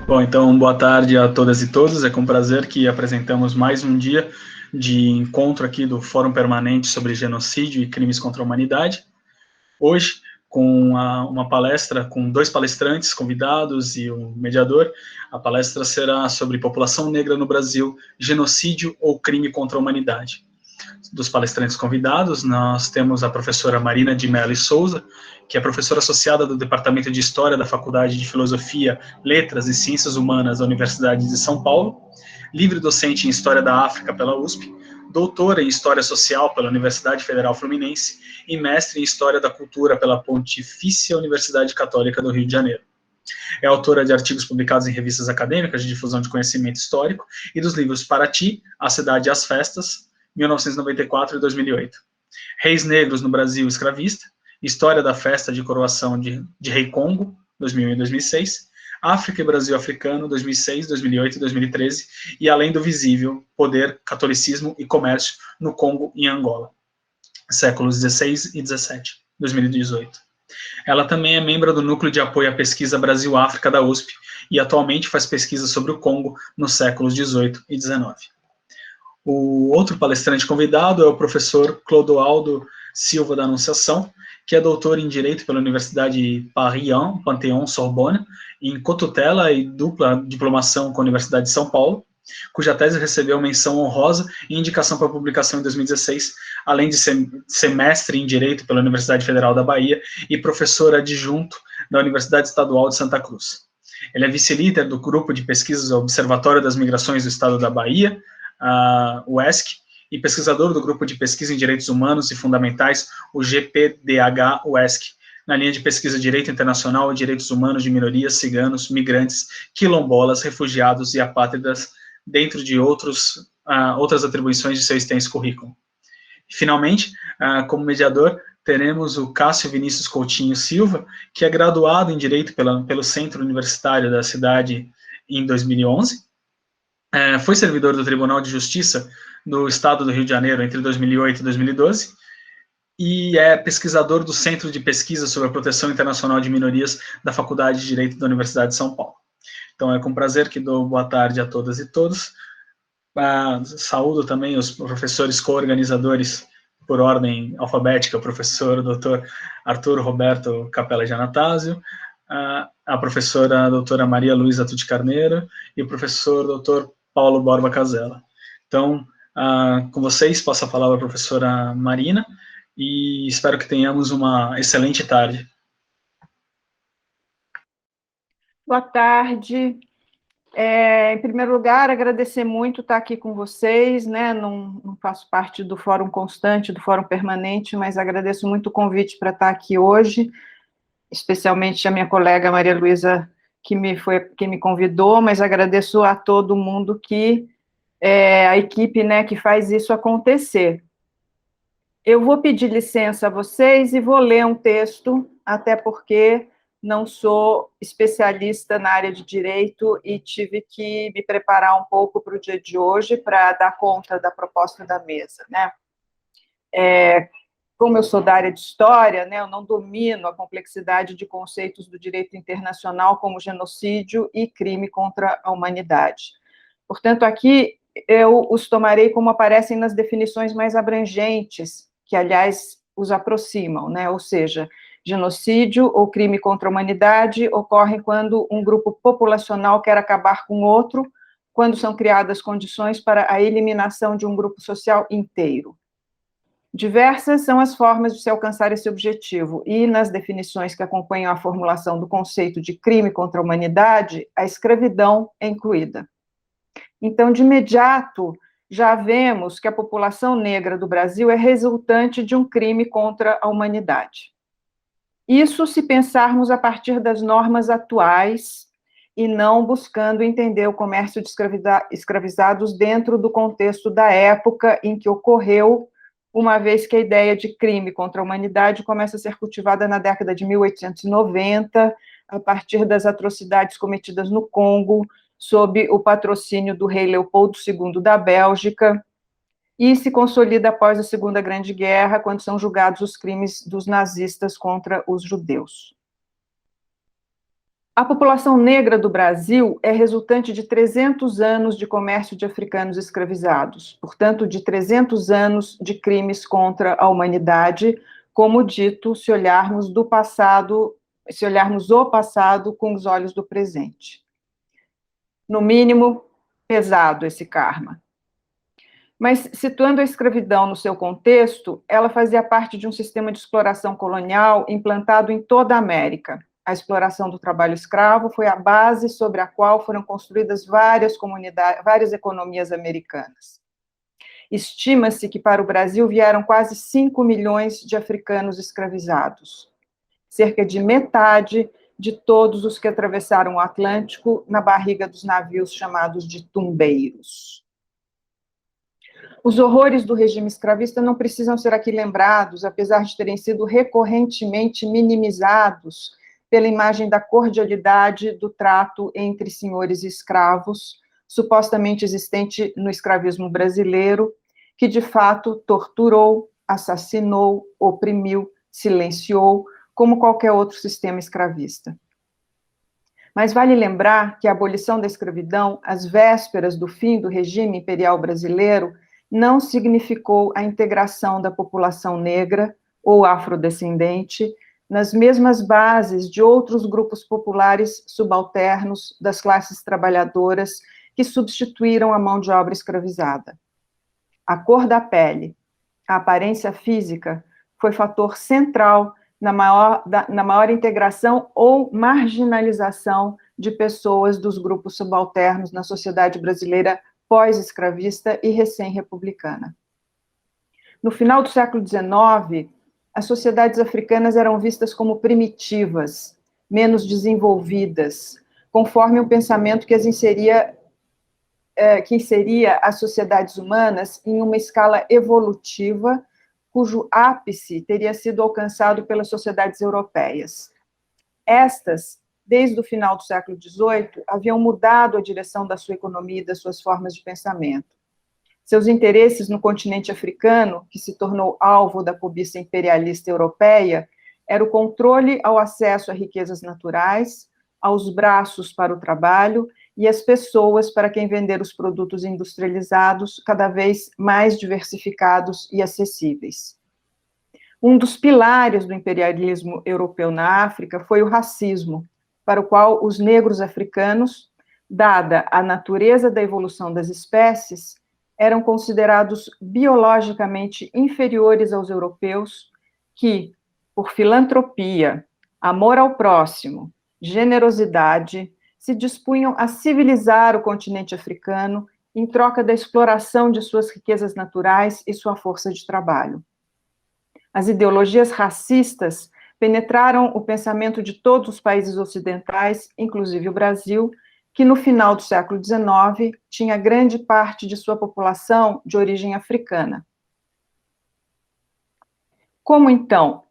Bom, então, boa tarde a todas e todos. É com prazer que apresentamos mais um dia de encontro aqui do Fórum Permanente sobre Genocídio e Crimes contra a Humanidade. Hoje, com uma palestra com 2 palestrantes convidados e um mediador. A palestra será sobre população negra no Brasil, genocídio ou crime contra a humanidade. Dos palestrantes convidados, nós temos a professora Marina de Mello e Souza, que é professora associada do Departamento de História da Faculdade de Filosofia, Letras e Ciências Humanas da Universidade de São Paulo, livre docente em História da África pela USP, doutora em História Social pela Universidade Federal Fluminense e mestre em História da Cultura pela Pontifícia Universidade Católica do Rio de Janeiro. É autora de artigos publicados em revistas acadêmicas de difusão de conhecimento histórico e dos livros Paraty, A Cidade e as Festas, 1994 e 2008. Reis Negros no Brasil Escravista, História da Festa de Coroação de Rei Congo, 2001 e 2006, África e Brasil Africano, 2006, 2008 e 2013, e Além do Visível, Poder, Catolicismo e Comércio no Congo e Angola, séculos 16 e 17, 2018. Ela também é membro do Núcleo de Apoio à Pesquisa Brasil-África da USP e atualmente faz pesquisa sobre o Congo nos séculos 18 e 19. O outro palestrante convidado é o professor Clodoaldo Silva da Anunciação, que é doutor em Direito pela Universidade Paris-1, Panthéon-Sorbonne, em cotutela e dupla diplomação com a Universidade de São Paulo, cuja tese recebeu menção honrosa e indicação para publicação em 2016, além de ser mestre em Direito pela Universidade Federal da Bahia e professor adjunto da Universidade Estadual de Santa Cruz. Ele é vice-líder do Grupo de Pesquisas Observatório das Migrações do Estado da Bahia, a UESC, e pesquisador do Grupo de Pesquisa em Direitos Humanos e Fundamentais, o GPDH-UESC, na linha de pesquisa Direito Internacional e Direitos Humanos de Minorias, Ciganos, Migrantes, Quilombolas, Refugiados e Apátridas, dentro de outras atribuições de seu extenso currículo. Finalmente, como mediador, teremos o Cássio Vinícius Coutinho Silva, que é graduado em Direito pelo Centro Universitário da cidade em 2011, foi servidor do Tribunal de Justiça do Estado do Rio de Janeiro entre 2008 e 2012, e é pesquisador do Centro de Pesquisa sobre a Proteção Internacional de Minorias da Faculdade de Direito da Universidade de São Paulo. Então, é com prazer que dou boa tarde a todas e todos. Saúdo também os professores co-organizadores por ordem alfabética, o professor Dr. Arthur Roberto Capella de Anastácio, a professora doutora Maria Luísa Tucci Carneiro e o professor Dr. Paulo Borba Casella. Então, com vocês, passo a palavra à professora Marina e espero que tenhamos uma excelente tarde. Boa tarde. Em primeiro lugar, agradecer muito estar aqui com vocês, né? Não faço parte do Fórum Constante, do Fórum Permanente, mas agradeço muito o convite para estar aqui hoje, especialmente a minha colega Maria Luísa, que me convidou, mas agradeço a todo mundo a equipe, né, que faz isso acontecer. Eu vou pedir licença a vocês e vou ler um texto, até porque não sou especialista na área de direito e tive que me preparar um pouco para o dia de hoje para dar conta da proposta da mesa, né? Como eu sou da área de história, né, eu não domino a complexidade de conceitos do direito internacional como genocídio e crime contra a humanidade. Portanto, aqui eu os tomarei como aparecem nas definições mais abrangentes, que, aliás, os aproximam, né? Ou seja, genocídio ou crime contra a humanidade ocorre quando um grupo populacional quer acabar com outro, quando são criadas condições para a eliminação de um grupo social inteiro. Diversas são as formas de se alcançar esse objetivo, e nas definições que acompanham a formulação do conceito de crime contra a humanidade, a escravidão é incluída. Então, de imediato, já vemos que a população negra do Brasil é resultante de um crime contra a humanidade. Isso se pensarmos a partir das normas atuais e não buscando entender o comércio de escravizados dentro do contexto da época em que ocorreu, uma vez que a ideia de crime contra a humanidade começa a ser cultivada na década de 1890, a partir das atrocidades cometidas no Congo, sob o patrocínio do rei Leopoldo II da Bélgica, e se consolida após a Segunda Grande Guerra, quando são julgados os crimes dos nazistas contra os judeus. A população negra do Brasil é resultante de 300 anos de comércio de africanos escravizados, portanto, de 300 anos de crimes contra a humanidade, como dito, se olharmos o passado com os olhos do presente. No mínimo, pesado esse karma. Mas, situando a escravidão no seu contexto, ela fazia parte de um sistema de exploração colonial implantado em toda a América. A exploração do trabalho escravo foi a base sobre a qual foram construídas várias economias americanas. Estima-se que para o Brasil vieram quase 5 milhões de africanos escravizados, cerca de metade de todos os que atravessaram o Atlântico na barriga dos navios chamados de tumbeiros. Os horrores do regime escravista não precisam ser aqui lembrados, apesar de terem sido recorrentemente minimizados pela imagem da cordialidade do trato entre senhores e escravos, supostamente existente no escravismo brasileiro, que de fato torturou, assassinou, oprimiu, silenciou, como qualquer outro sistema escravista. Mas vale lembrar que a abolição da escravidão, às vésperas do fim do regime imperial brasileiro, não significou a integração da população negra ou afrodescendente nas mesmas bases de outros grupos populares subalternos das classes trabalhadoras que substituíram a mão de obra escravizada. A cor da pele, a aparência física, foi fator central na maior integração ou marginalização de pessoas dos grupos subalternos na sociedade brasileira pós-escravista e recém-republicana. No final do século XIX, as sociedades africanas eram vistas como primitivas, menos desenvolvidas, conforme um pensamento que inseria as sociedades humanas em uma escala evolutiva, cujo ápice teria sido alcançado pelas sociedades europeias. Estas, desde o final do século XVIII, haviam mudado a direção da sua economia e das suas formas de pensamento. Seus interesses no continente africano, que se tornou alvo da cobiça imperialista europeia, era o controle ao acesso a riquezas naturais, aos braços para o trabalho e às pessoas para quem vender os produtos industrializados cada vez mais diversificados e acessíveis. Um dos pilares do imperialismo europeu na África foi o racismo, para o qual os negros africanos, dada a natureza da evolução das espécies, eram considerados biologicamente inferiores aos europeus, que, por filantropia, amor ao próximo, generosidade, se dispunham a civilizar o continente africano em troca da exploração de suas riquezas naturais e sua força de trabalho. As ideologias racistas penetraram o pensamento de todos os países ocidentais, inclusive o Brasil, que no final do século XIX tinha grande parte de sua população de origem africana. Como, então,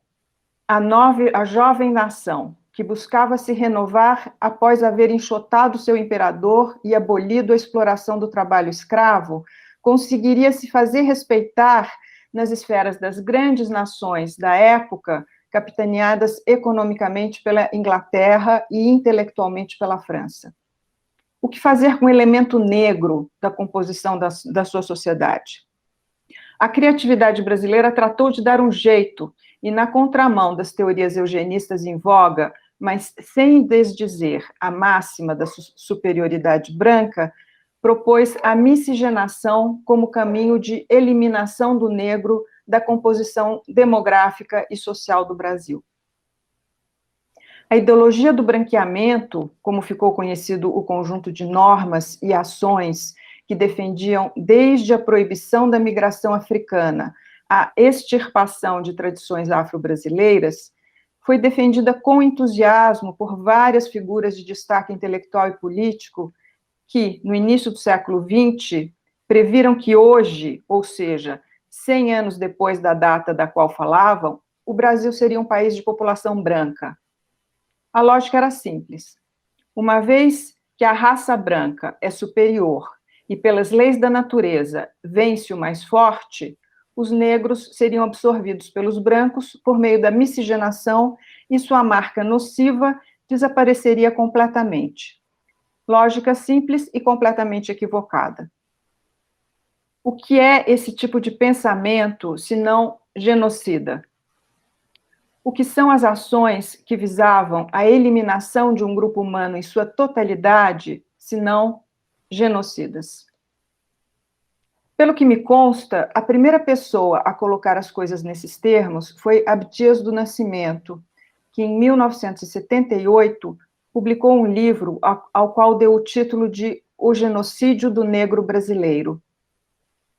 a jovem nação, que buscava se renovar após haver enxotado seu imperador e abolido a exploração do trabalho escravo, conseguiria se fazer respeitar nas esferas das grandes nações da época, capitaneadas economicamente pela Inglaterra e intelectualmente pela França? O que fazer com o elemento negro da composição da sua sociedade? A criatividade brasileira tratou de dar um jeito, e na contramão das teorias eugenistas em voga, mas sem desdizer a máxima da superioridade branca, propôs a miscigenação como caminho de eliminação do negro da composição demográfica e social do Brasil. A ideologia do branqueamento, como ficou conhecido o conjunto de normas e ações que defendiam desde a proibição da migração africana a extirpação de tradições afro-brasileiras, foi defendida com entusiasmo por várias figuras de destaque intelectual e político que, no início do século XX, previram que hoje, ou seja, 100 anos depois da data da qual falavam, o Brasil seria um país de população branca. A lógica era simples. Uma vez que a raça branca é superior e, pelas leis da natureza, vence o mais forte, os negros seriam absorvidos pelos brancos por meio da miscigenação e sua marca nociva desapareceria completamente. Lógica simples e completamente equivocada. O que é esse tipo de pensamento, se não genocida? O que são as ações que visavam a eliminação de um grupo humano em sua totalidade, se não genocidas? Pelo que me consta, a primeira pessoa a colocar as coisas nesses termos foi Abdias do Nascimento, que em 1978 publicou um livro ao qual deu o título de O Genocídio do Negro Brasileiro.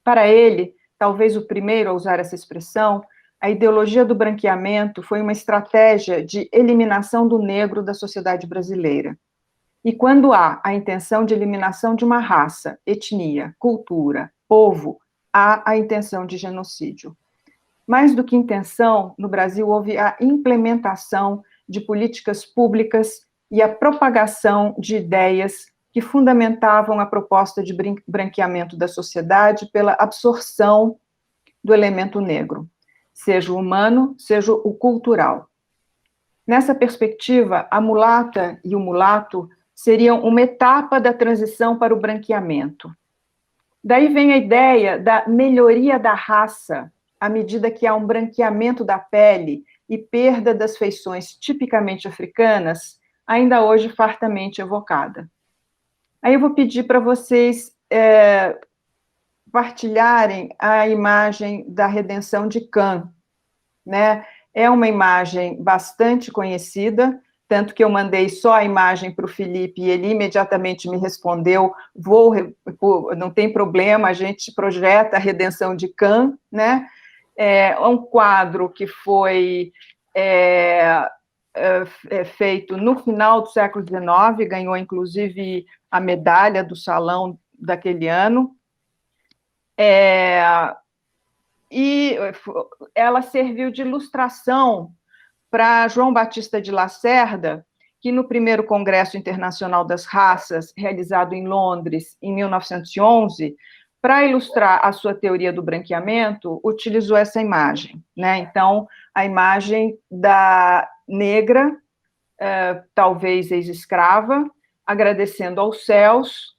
Para ele, talvez o primeiro a usar essa expressão, a ideologia do branqueamento foi uma estratégia de eliminação do negro da sociedade brasileira. E quando há a intenção de eliminação de uma raça, etnia, cultura, povo, há a intenção de genocídio. Mais do que intenção, no Brasil houve a implementação de políticas públicas e a propagação de ideias que fundamentavam a proposta de branqueamento da sociedade pela absorção do elemento negro, seja o humano, seja o cultural. Nessa perspectiva, a mulata e o mulato seriam uma etapa da transição para o branqueamento. Daí vem a ideia da melhoria da raça, à medida que há um branqueamento da pele e perda das feições tipicamente africanas, ainda hoje fartamente evocada. Aí eu vou pedir para vocês partilharem a imagem da redenção de Cã, né? É uma imagem bastante conhecida, tanto que eu mandei só a imagem para o Felipe e ele imediatamente me respondeu, não tem problema, a gente projeta a redenção de Cã, né? É um quadro que foi feito no final do século XIX, ganhou inclusive a medalha do Salão daquele ano, e ela serviu de ilustração para João Batista de Lacerda, que no primeiro Congresso Internacional das Raças, realizado em Londres em 1911, para ilustrar a sua teoria do branqueamento, utilizou essa imagem, né? Então, a imagem da negra, talvez ex-escrava, agradecendo aos céus,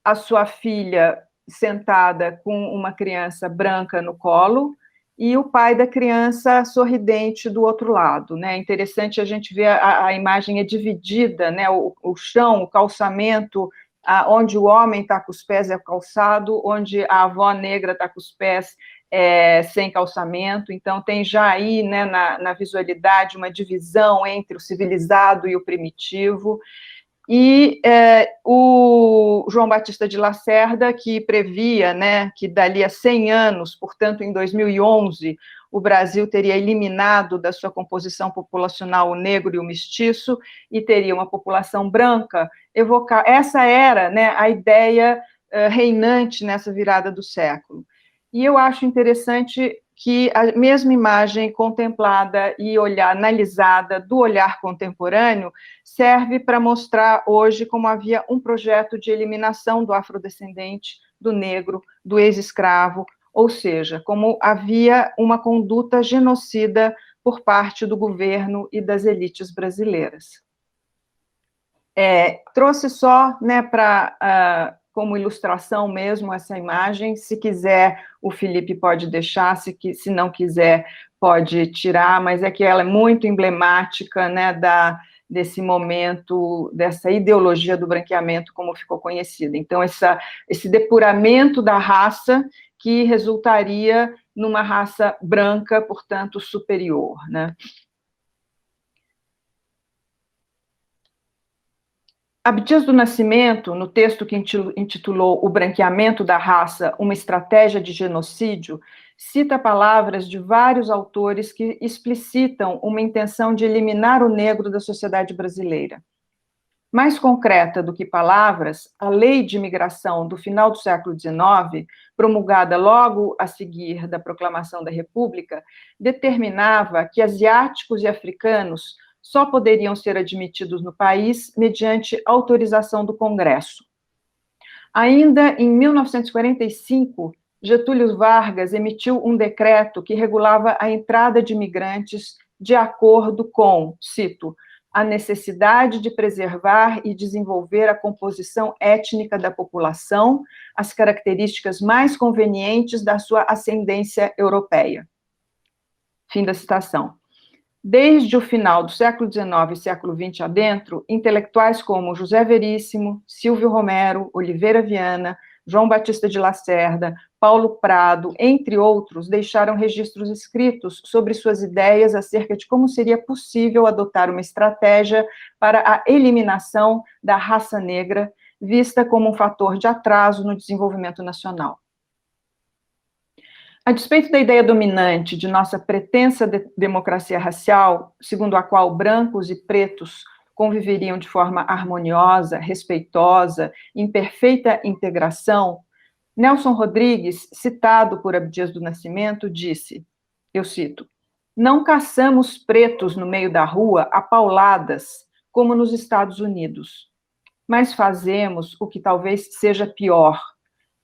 a sua filha sentada com uma criança branca no colo, e o pai da criança sorridente do outro lado, né? Interessante a gente ver a imagem é dividida, né? O chão, o calçamento, onde o homem está com os pés é o calçado, onde a avó negra está com os pés sem calçamento. Então tem já aí, né, na visualidade uma divisão entre o civilizado e o primitivo. E o João Batista de Lacerda, que previa, né, que dali a 100 anos, portanto, em 2011, o Brasil teria eliminado da sua composição populacional o negro e o mestiço, e teria uma população branca, essa era, né, a ideia reinante nessa virada do século. E eu acho interessante que a mesma imagem contemplada e analisada do olhar contemporâneo serve para mostrar hoje como havia um projeto de eliminação do afrodescendente, do negro, do ex-escravo, ou seja, como havia uma conduta genocida por parte do governo e das elites brasileiras. Trouxe só, né, como ilustração mesmo essa imagem. Se quiser, o Felipe pode deixar, se não quiser, pode tirar, mas é que ela é muito emblemática, né, desse momento, dessa ideologia do branqueamento, como ficou conhecida. Então, esse depuramento da raça que resultaria numa raça branca, portanto, superior, né? Abdias do Nascimento, no texto que intitulou O Branqueamento da Raça, uma estratégia de genocídio, cita palavras de vários autores que explicitam uma intenção de eliminar o negro da sociedade brasileira. Mais concreta do que palavras, a Lei de Imigração do final do século XIX, promulgada logo a seguir da Proclamação da República, determinava que asiáticos e africanos só poderiam ser admitidos no país mediante autorização do Congresso. Ainda em 1945, Getúlio Vargas emitiu um decreto que regulava a entrada de imigrantes de acordo com, cito, a necessidade de preservar e desenvolver a composição étnica da população, as características mais convenientes da sua ascendência europeia. Fim da citação. Desde o final do século XIX e século XX adentro, intelectuais como José Veríssimo, Silvio Romero, Oliveira Viana, João Batista de Lacerda, Paulo Prado, entre outros, deixaram registros escritos sobre suas ideias acerca de como seria possível adotar uma estratégia para a eliminação da raça negra, vista como um fator de atraso no desenvolvimento nacional. A despeito da ideia dominante de nossa pretensa democracia racial, segundo a qual brancos e pretos conviveriam de forma harmoniosa, respeitosa, em perfeita integração, Nelson Rodrigues, citado por Abdias do Nascimento, disse, eu cito, não caçamos pretos no meio da rua a pauladas, como nos Estados Unidos, mas fazemos o que talvez seja pior,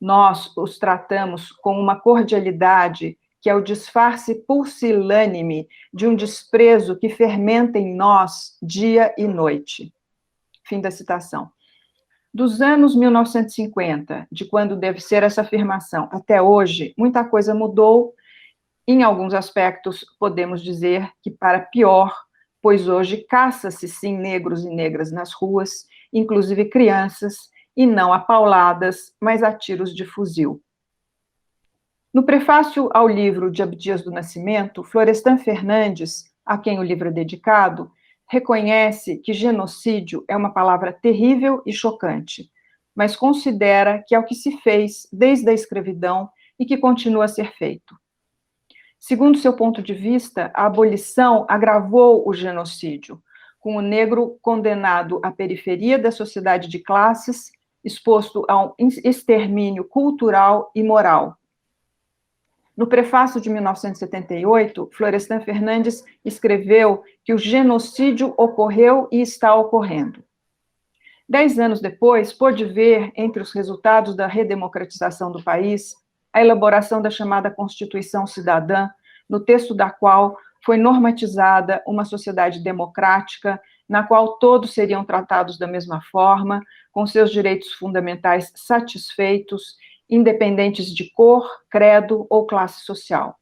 nós os tratamos com uma cordialidade que é o disfarce pusilânime de um desprezo que fermenta em nós dia e noite. Fim da citação. Dos anos 1950, de quando deve ser essa afirmação, até hoje, muita coisa mudou. Em alguns aspectos, podemos dizer que para pior, pois hoje caça-se sim negros e negras nas ruas, inclusive crianças, e não a pauladas, mas a tiros de fuzil. No prefácio ao livro de Abdias do Nascimento, Florestan Fernandes, a quem o livro é dedicado, reconhece que genocídio é uma palavra terrível e chocante, mas considera que é o que se fez desde a escravidão e que continua a ser feito. Segundo seu ponto de vista, a abolição agravou o genocídio, com o negro condenado à periferia da sociedade de classes, exposto a um extermínio cultural e moral. No prefácio de 1978, Florestan Fernandes escreveu que o genocídio ocorreu e está ocorrendo. 10 anos depois, pôde ver, entre os resultados da redemocratização do país, a elaboração da chamada Constituição Cidadã, no texto da qual foi normatizada uma sociedade democrática, na qual todos seriam tratados da mesma forma, com seus direitos fundamentais satisfeitos, independentes de cor, credo ou classe social.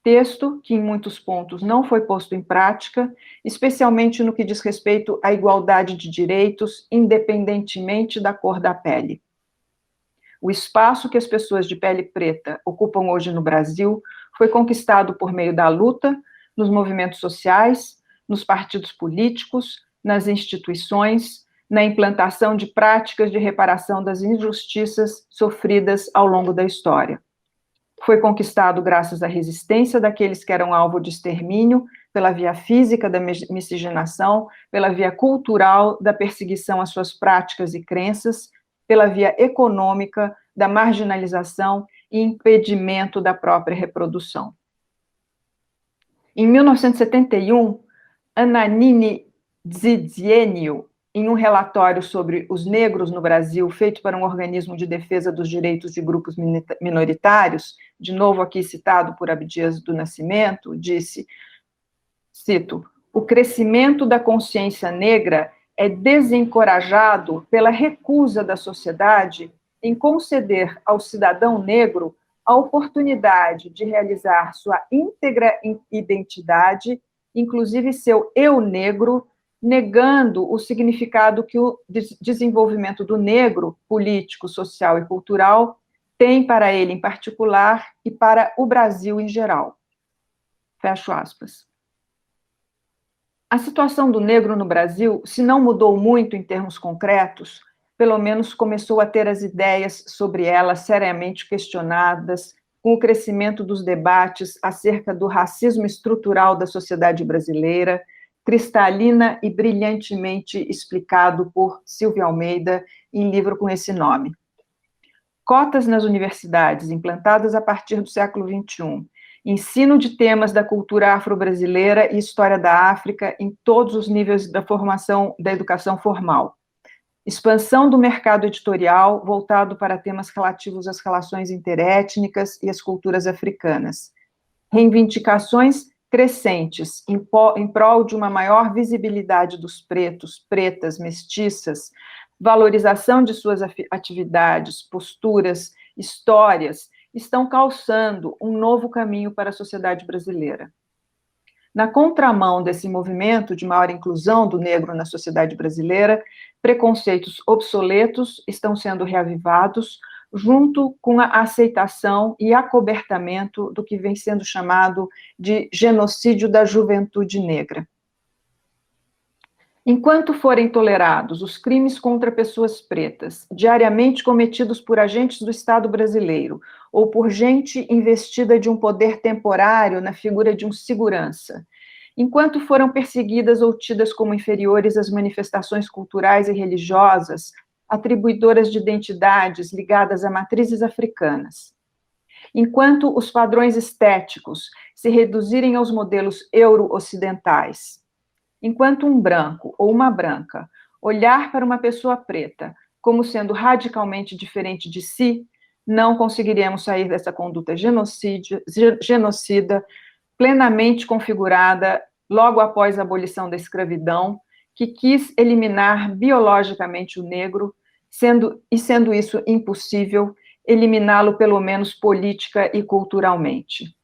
Texto que, em muitos pontos, não foi posto em prática, especialmente no que diz respeito à igualdade de direitos, independentemente da cor da pele. O espaço que as pessoas de pele preta ocupam hoje no Brasil foi conquistado por meio da luta, nos movimentos sociais, nos partidos políticos, nas instituições, na implantação de práticas de reparação das injustiças sofridas ao longo da história. Foi conquistado graças à resistência daqueles que eram alvo de extermínio, pela via física da miscigenação, pela via cultural da perseguição às suas práticas e crenças, pela via econômica da marginalização e impedimento da própria reprodução. Em 1971, Ananini Dzidzienio, em um relatório sobre os negros no Brasil, feito para um organismo de defesa dos direitos de grupos minoritários, de novo aqui citado por Abdias do Nascimento, disse, cito, o crescimento da consciência negra é desencorajado pela recusa da sociedade em conceder ao cidadão negro a oportunidade de realizar sua íntegra identidade, inclusive seu eu negro, negando o significado que o desenvolvimento do negro, político, social e cultural, tem para ele em particular e para o Brasil em geral. Fecho aspas. A situação do negro no Brasil, se não mudou muito em termos concretos, pelo menos começou a ter as ideias sobre ela seriamente questionadas, com o crescimento dos debates acerca do racismo estrutural da sociedade brasileira, cristalina e brilhantemente explicado por Silvia Almeida em livro com esse nome. Cotas nas universidades, implantadas a partir do século XXI, ensino de temas da cultura afro-brasileira e história da África em todos os níveis da formação da educação formal. Expansão do mercado editorial voltado para temas relativos às relações interétnicas e às culturas africanas. Reivindicações crescentes em prol de uma maior visibilidade dos pretos, pretas, mestiças, valorização de suas atividades, posturas, histórias, estão calçando um novo caminho para a sociedade brasileira. Na contramão desse movimento de maior inclusão do negro na sociedade brasileira, preconceitos obsoletos estão sendo reavivados, junto com a aceitação e acobertamento do que vem sendo chamado de genocídio da juventude negra. Enquanto forem tolerados os crimes contra pessoas pretas, diariamente cometidos por agentes do Estado brasileiro, ou por gente investida de um poder temporário na figura de um segurança, enquanto foram perseguidas ou tidas como inferiores as manifestações culturais e religiosas, atribuidoras de identidades ligadas a matrizes africanas, enquanto os padrões estéticos se reduzirem aos modelos euro-ocidentais, enquanto um branco ou uma branca olhar para uma pessoa preta como sendo radicalmente diferente de si, não conseguiremos sair dessa conduta genocida, plenamente configurada logo após a abolição da escravidão, que quis eliminar biologicamente o negro, sendo isso impossível, eliminá-lo pelo menos política e culturalmente.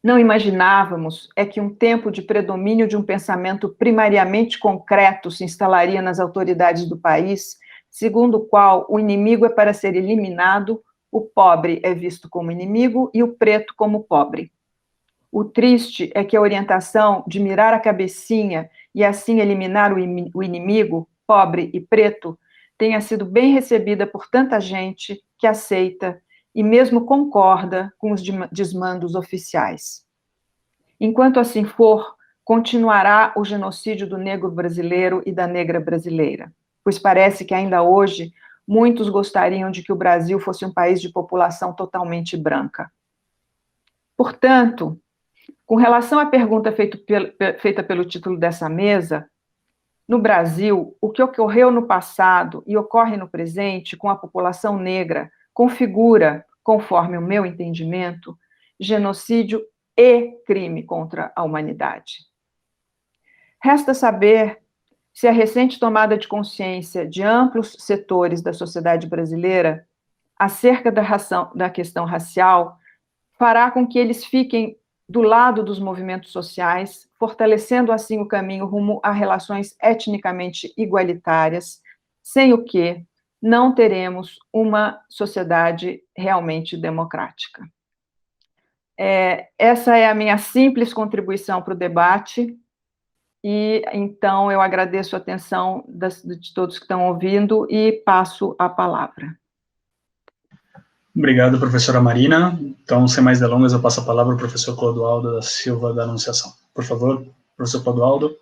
Não imaginávamos que um tempo de predomínio de um pensamento primariamente concreto se instalaria nas autoridades do país, segundo o qual o inimigo é para ser eliminado, o pobre é visto como inimigo e o preto como pobre. O triste é que a orientação de mirar a cabecinha e assim eliminar o inimigo, pobre e preto, tenha sido bem recebida por tanta gente que aceita e mesmo concorda com os desmandos oficiais. Enquanto assim for, continuará o genocídio do negro brasileiro e da negra brasileira, pois parece que ainda hoje muitos gostariam de que o Brasil fosse um país de população totalmente branca. Portanto, com relação à pergunta feita pelo título dessa mesa, no Brasil, o que ocorreu no passado e ocorre no presente com a população negra configura, conforme o meu entendimento, genocídio e crime contra a humanidade. Resta saber se a recente tomada de consciência de amplos setores da sociedade brasileira acerca da questão racial fará com que eles fiquem do lado dos movimentos sociais, fortalecendo assim o caminho rumo a relações etnicamente igualitárias, sem o que não teremos uma sociedade realmente democrática. Essa é a minha simples contribuição para o debate, e então eu agradeço a atenção de todos que estão ouvindo e passo a palavra. Obrigado, professora Marina. Então, sem mais delongas, eu passo a palavra ao professor Clodoaldo da Silva da Anunciação. Por favor, professor Clodoaldo.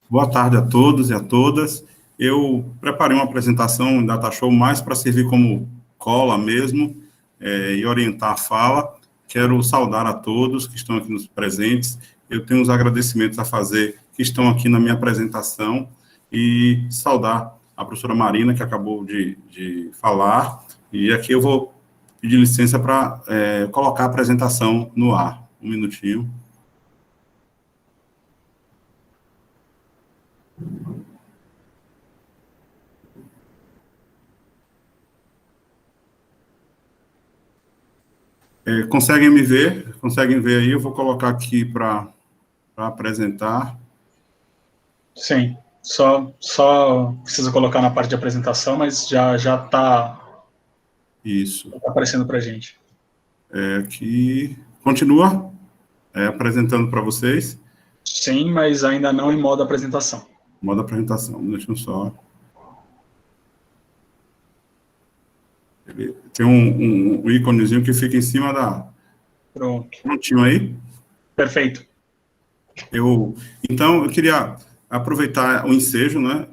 Boa tarde a todos e a todas. Eu preparei uma apresentação em Data Show mais para servir como cola mesmo e orientar a fala. Quero saudar a todos que estão aqui nos presentes. Eu tenho uns agradecimentos a fazer que estão aqui na minha apresentação e saudar a professora Marina, que acabou de falar. E aqui eu vou pedir licença para colocar a apresentação no ar. Um minutinho. Conseguem me ver? Conseguem ver aí? Eu vou colocar aqui para apresentar. Sim, só precisa colocar na parte de apresentação, mas já está... Isso. Está aparecendo para a gente. Aqui. Continua apresentando para vocês? Sim, mas ainda não em modo apresentação. Modo apresentação, deixa eu só... Tem um íconezinho que fica em cima da... Pronto. Prontinho aí? Perfeito. Então, eu queria aproveitar o ensejo, né?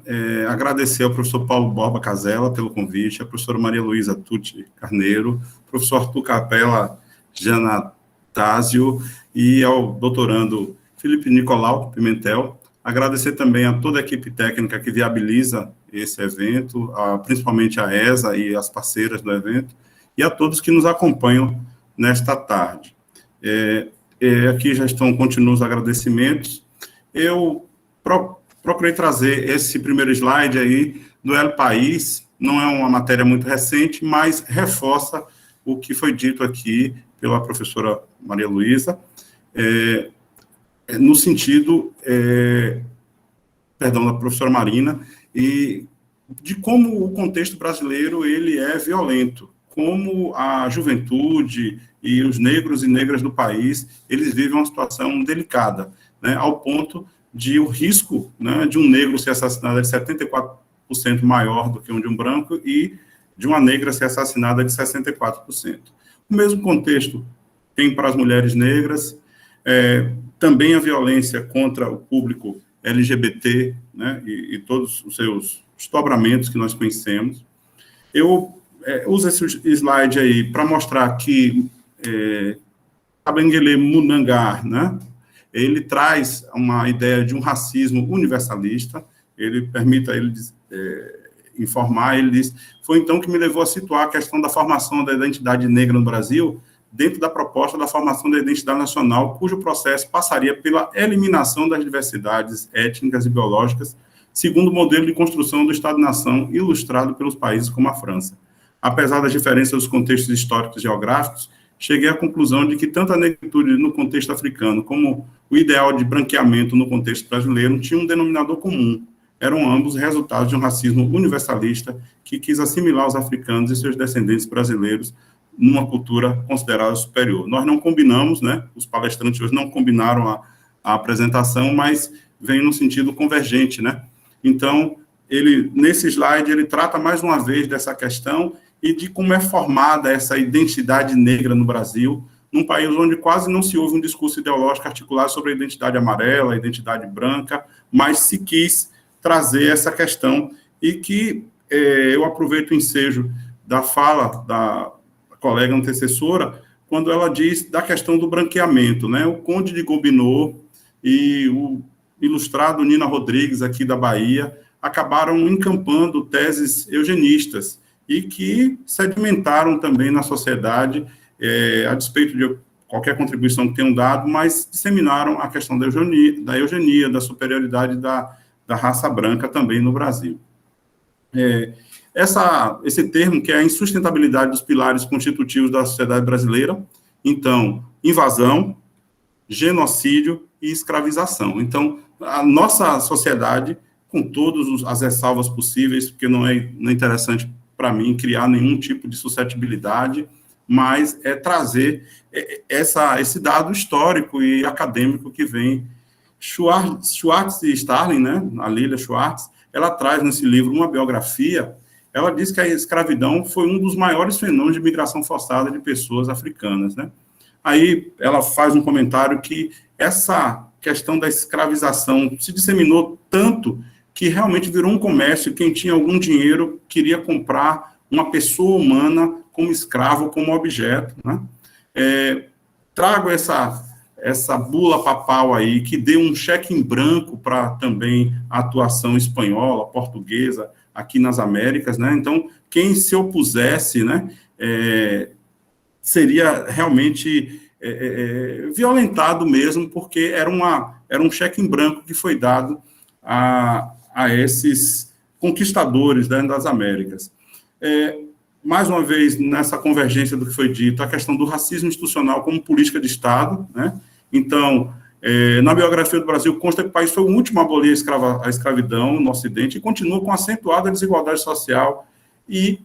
Agradecer ao professor Paulo Borba Casella pelo convite, a professora Maria Luísa Tucci Carneiro, professor Arthur Capella Janatásio e ao doutorando Felipe Nicolau Pimentel. Agradecer também a toda a equipe técnica que viabiliza esse evento, principalmente a ESA e as parceiras do evento, e a todos que nos acompanham nesta tarde. aqui já continuam os agradecimentos. Eu procurei trazer esse primeiro slide aí do El País, não é uma matéria muito recente, mas reforça o que foi dito aqui pela professora Maria Luísa, no sentido, da professora Marina, e de como o contexto brasileiro ele é violento, como a juventude e os negros e negras do país, eles vivem uma situação delicada, né, ao ponto de o risco, né, de um negro ser assassinado de 74% maior do que um de um branco e de uma negra ser assassinada de 64%. O mesmo contexto tem para as mulheres negras, também a violência contra o público LGBT, né, e todos os seus desdobramentos que nós conhecemos. Eu uso esse slide aí para mostrar que Kabengele Munangar, né, ele traz uma ideia de um racismo universalista, ele permite a ele informar, ele diz, foi então que me levou a situar a questão da formação da identidade negra no Brasil dentro da proposta da formação da identidade nacional, cujo processo passaria pela eliminação das diversidades étnicas e biológicas, segundo o modelo de construção do Estado-nação ilustrado pelos países como a França. Apesar das diferenças dos contextos históricos e geográficos, cheguei à conclusão de que tanto a negritude no contexto africano como o ideal de branqueamento no contexto brasileiro tinham um denominador comum. Eram ambos resultados de um racismo universalista que quis assimilar os africanos e seus descendentes brasileiros numa cultura considerada superior. Nós não combinamos, né? Os palestrantes hoje não combinaram a apresentação, mas vem no sentido convergente, né? Então, nesse slide, ele trata mais uma vez dessa questão e de como é formada essa identidade negra no Brasil, num país onde quase não se ouve um discurso ideológico articulado sobre a identidade amarela, a identidade branca, mas se quis trazer essa questão e que eu aproveito o ensejo da fala da colega antecessora, quando ela diz da questão do branqueamento, né? O Conde de Gobineau e o ilustrado Nina Rodrigues, aqui da Bahia, acabaram encampando teses eugenistas e que sedimentaram também na sociedade, a despeito de qualquer contribuição que tenham dado, mas disseminaram a questão da eugenia, da superioridade da raça branca também no Brasil. Esse termo, que é a insustentabilidade dos pilares constitutivos da sociedade brasileira, então, invasão, genocídio e escravização. Então, a nossa sociedade, com todas as ressalvas possíveis, porque não é interessante para mim criar nenhum tipo de suscetibilidade, mas trazer esse dado histórico e acadêmico que vem. Schwartz e Starling, né, a Lilia Schwartz, ela traz nesse livro uma biografia. Ela diz que a escravidão foi um dos maiores fenômenos de migração forçada de pessoas africanas, né? Aí ela faz um comentário que essa questão da escravização se disseminou tanto que realmente virou um comércio. Quem tinha algum dinheiro queria comprar uma pessoa humana como escravo, como objeto, né? Trago essa bula papal aí, que deu um cheque em branco para também a atuação espanhola, portuguesa, aqui nas Américas, né? Então, quem se opusesse, né, seria realmente violentado mesmo, porque era um cheque em branco que foi dado a esses conquistadores, né, das Américas. Mais uma vez, nessa convergência do que foi dito, a questão do racismo institucional como política de Estado, né? Então, na biografia do Brasil, consta que o país foi o último a abolir a escravidão no Ocidente e continua com acentuada desigualdade social e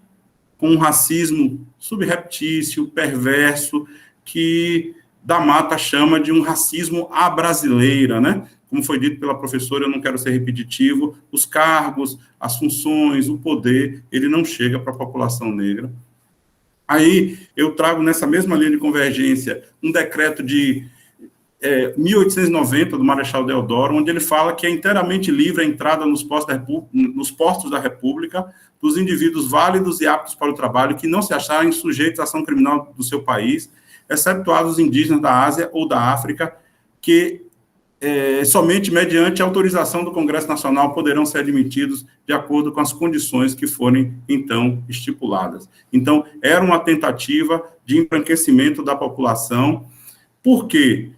com um racismo subreptício, perverso, que da Mata chama de um racismo à brasileira, né? Como foi dito pela professora, eu não quero ser repetitivo, os cargos, as funções, o poder, ele não chega para a população negra. Aí, eu trago nessa mesma linha de convergência um decreto de 1890, do Marechal Deodoro, onde ele fala que é inteiramente livre a entrada nos postos da República dos indivíduos válidos e aptos para o trabalho que não se acharem sujeitos à ação criminal do seu país, excetuados os indígenas da Ásia ou da África, que somente mediante autorização do Congresso Nacional poderão ser admitidos de acordo com as condições que forem, então, estipuladas. Então, era uma tentativa de embranquecimento da população. Por quê?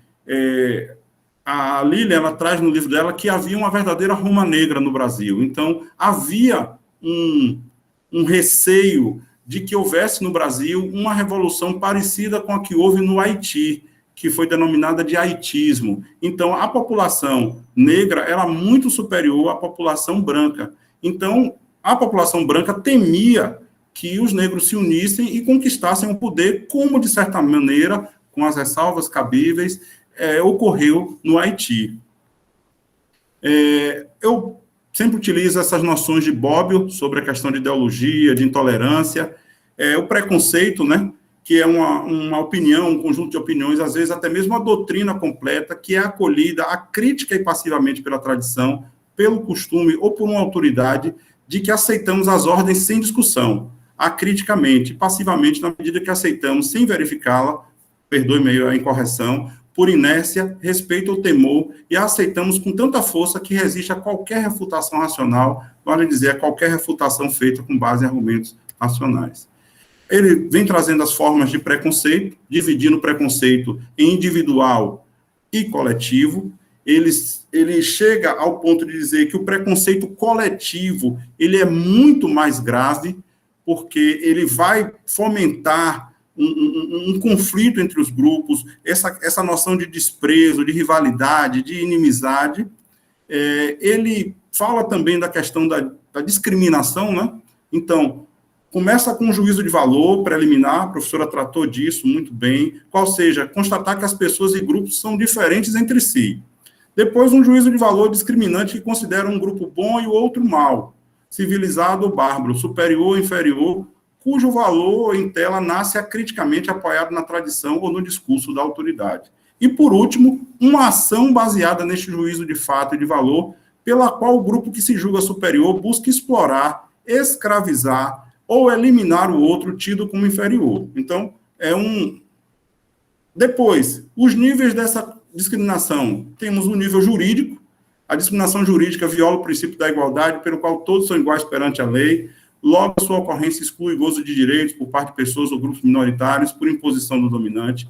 a Lília, ela traz no livro dela que havia uma verdadeira Roma Negra no Brasil. Então, havia um receio de que houvesse no Brasil uma revolução parecida com a que houve no Haiti, que foi denominada de haitismo. Então, a população negra era muito superior à população branca. Então, a população branca temia que os negros se unissem e conquistassem o poder, como, de certa maneira, com as ressalvas cabíveis, ocorreu no Haiti. Eu sempre utilizo essas noções de Bobbio sobre a questão de ideologia, de intolerância, o preconceito, né, que é uma opinião, um conjunto de opiniões, às vezes até mesmo uma doutrina completa, que é acolhida acrítica e passivamente pela tradição, pelo costume ou por uma autoridade, de que aceitamos as ordens sem discussão, acriticamente, passivamente, na medida que aceitamos sem verificá-la, perdoe-me a incorreção, por inércia, respeito ou temor, e a aceitamos com tanta força que resiste a qualquer refutação racional, vale dizer, a qualquer refutação feita com base em argumentos racionais. Ele vem trazendo as formas de preconceito, dividindo o preconceito em individual e coletivo. Ele chega ao ponto de dizer que o preconceito coletivo ele é muito mais grave, porque ele vai fomentar um conflito entre os grupos, essa noção de desprezo, de rivalidade, de inimizade. Ele fala também da questão da discriminação, né? Então, começa com um juízo de valor preliminar, a professora tratou disso muito bem, qual seja, constatar que as pessoas e grupos são diferentes entre si. Depois, um juízo de valor discriminante que considera um grupo bom e o outro mau, civilizado ou bárbaro, superior ou inferior, cujo valor em tela nasce acriticamente apoiado na tradição ou no discurso da autoridade. E, por último, uma ação baseada neste juízo de fato e de valor, pela qual o grupo que se julga superior busca explorar, escravizar ou eliminar o outro tido como inferior. Então, Depois, os níveis dessa discriminação. Temos o nível jurídico. A discriminação jurídica viola o princípio da igualdade, pelo qual todos são iguais perante a lei. Logo, a sua ocorrência exclui gozo de direitos por parte de pessoas ou grupos minoritários por imposição do dominante.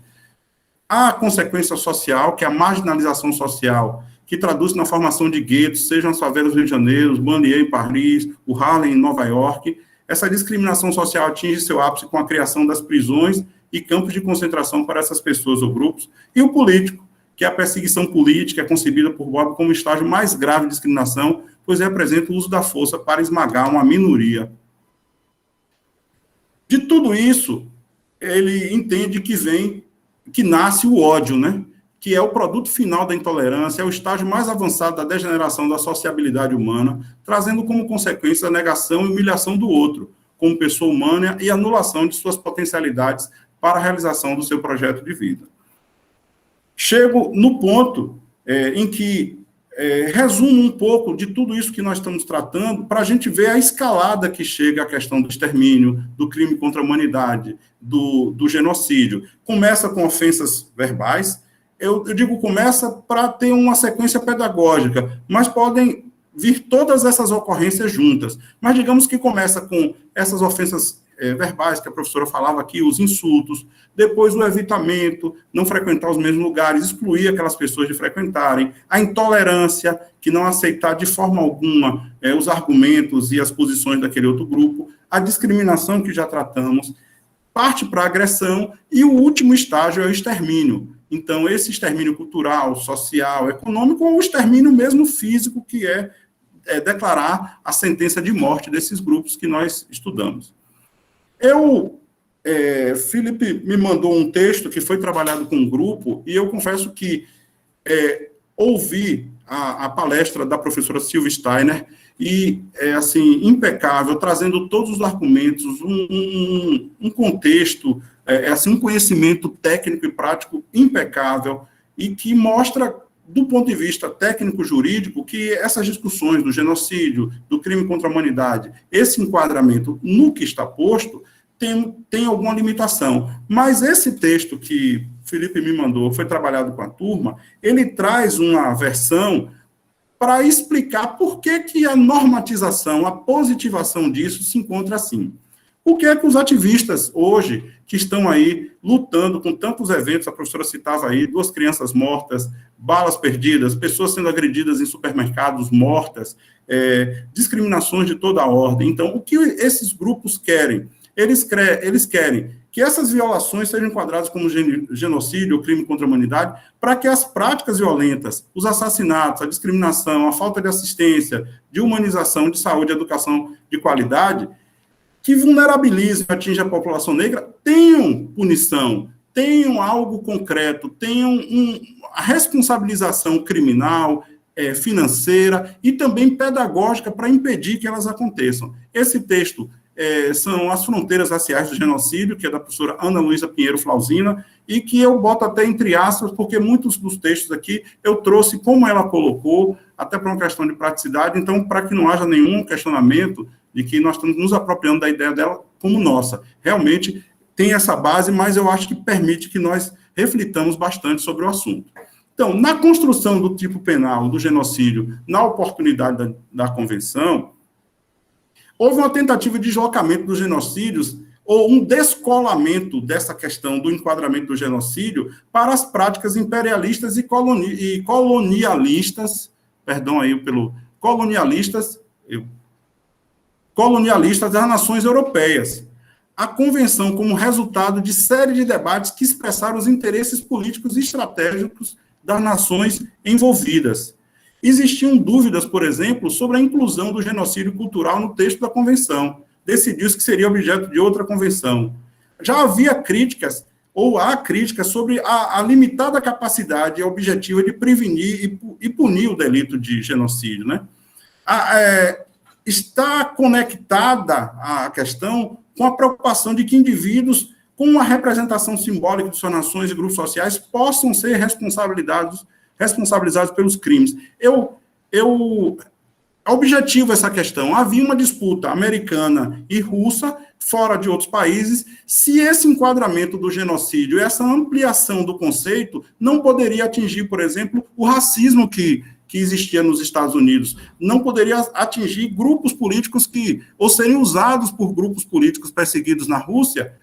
A consequência social, que é a marginalização social, que traduz na formação de guetos, sejam as favelas do Rio de Janeiro, os banlieues em Paris, o Harlem em Nova York. Essa discriminação social atinge seu ápice com a criação das prisões e campos de concentração para essas pessoas ou grupos. E o político, que é a perseguição política, é concebida por Bobbio como o estágio mais grave de discriminação, pois representa o uso da força para esmagar uma minoria. De tudo isso, ele entende que nasce o ódio, né? Que é o produto final da intolerância, é o estágio mais avançado da degeneração da sociabilidade humana, trazendo como consequência a negação e humilhação do outro, como pessoa humana e anulação de suas potencialidades para a realização do seu projeto de vida. Chego no ponto em que resumo um pouco de tudo isso que nós estamos tratando, para a gente ver a escalada que chega à questão do extermínio, do crime contra a humanidade, do genocídio. Começa com ofensas verbais, eu digo começa para ter uma sequência pedagógica, mas podem vir todas essas ocorrências juntas. Mas digamos que começa com essas ofensas verbais que a professora falava aqui, os insultos, depois o evitamento, não frequentar os mesmos lugares, excluir aquelas pessoas de frequentarem, a intolerância, que não aceitar de forma alguma os argumentos e as posições daquele outro grupo, a discriminação que já tratamos, parte para a agressão, e o último estágio é o extermínio. Então, esse extermínio cultural, social, econômico, ou o extermínio mesmo físico, que é declarar a sentença de morte desses grupos que nós estudamos. Felipe me mandou um texto que foi trabalhado com um grupo, e eu confesso que ouvi a palestra da professora Silvia Steiner, e assim, impecável, trazendo todos os argumentos, um contexto, assim, um conhecimento técnico e prático impecável, e que mostra, do ponto de vista técnico-jurídico, que essas discussões do genocídio, do crime contra a humanidade, esse enquadramento no que está posto, tem alguma limitação. Mas esse texto que Felipe me mandou, foi trabalhado com a turma, ele traz uma versão para explicar por que a normatização, a positivação disso se encontra assim. O que é que os ativistas hoje, que estão aí lutando com tantos eventos, a professora citava aí, 2 crianças mortas, balas perdidas, pessoas sendo agredidas em supermercados, mortas, discriminações de toda a ordem. Então, o que esses grupos querem? Eles querem que essas violações sejam enquadradas como genocídio ou crime contra a humanidade, para que as práticas violentas, os assassinatos, a discriminação, a falta de assistência, de humanização, de saúde, educação de qualidade, que vulnerabilizam e atingem a população negra, tenham punição, tenham algo concreto, tenham a responsabilização criminal, financeira e também pedagógica para impedir que elas aconteçam. Esse texto são As Fronteiras Raciais do Genocídio, que é da professora Ana Luísa Pinheiro Flausina, e que eu boto até entre aspas, porque muitos dos textos aqui eu trouxe como ela colocou, até por uma questão de praticidade, então, para que não haja nenhum questionamento de que nós estamos nos apropriando da ideia dela como nossa. Realmente tem essa base, mas eu acho que permite que nós reflitamos bastante sobre o assunto. Então, na construção do tipo penal do genocídio, na oportunidade da convenção, houve uma tentativa de deslocamento dos genocídios ou um descolamento dessa questão do enquadramento do genocídio para as práticas imperialistas e colonialistas, perdão aí pelo colonialistas das nações europeias. A convenção como resultado de série de debates que expressaram os interesses políticos e estratégicos das nações envolvidas. Existiam dúvidas, por exemplo, sobre a inclusão do genocídio cultural no texto da convenção. Decidiu-se que seria objeto de outra convenção. Já havia críticas, ou há críticas, sobre a limitada capacidade objetiva de prevenir e punir o delito de genocídio, né? Está conectada a questão com a preocupação de que indivíduos com uma representação simbólica de suas nações e grupos sociais possam ser responsabilizados pelos crimes. Objetivo essa questão. Havia uma disputa americana e russa, fora de outros países, se esse enquadramento do genocídio, essa ampliação do conceito, não poderia atingir, por exemplo, o racismo que existia nos Estados Unidos, não poderia atingir grupos políticos ou serem usados por grupos políticos perseguidos na Rússia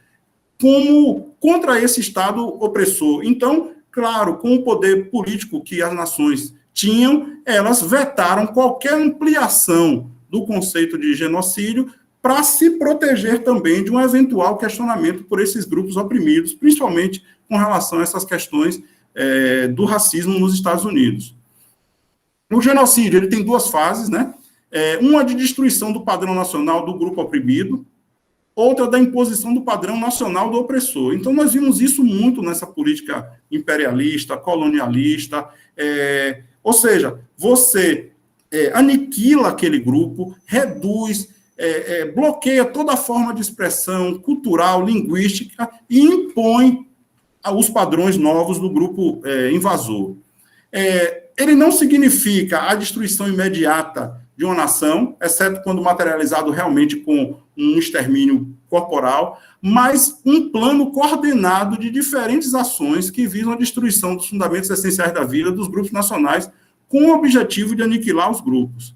como contra esse Estado opressor. Então, claro, com o poder político que as nações tinham, elas vetaram qualquer ampliação do conceito de genocídio para se proteger também de um eventual questionamento por esses grupos oprimidos, principalmente com relação a essas questões do racismo nos Estados Unidos. O genocídio ele tem 2 fases, né? Uma de destruição do padrão nacional do grupo oprimido, outra da imposição do padrão nacional do opressor. Então, nós vimos isso muito nessa política imperialista, colonialista, ou seja, você aniquila aquele grupo, reduz, bloqueia toda forma de expressão cultural, linguística e impõe os padrões novos do grupo invasor. Ele não significa a destruição imediata de uma nação, exceto quando materializado realmente com um extermínio corporal, mas um plano coordenado de diferentes ações que visam a destruição dos fundamentos essenciais da vida dos grupos nacionais, com o objetivo de aniquilar os grupos.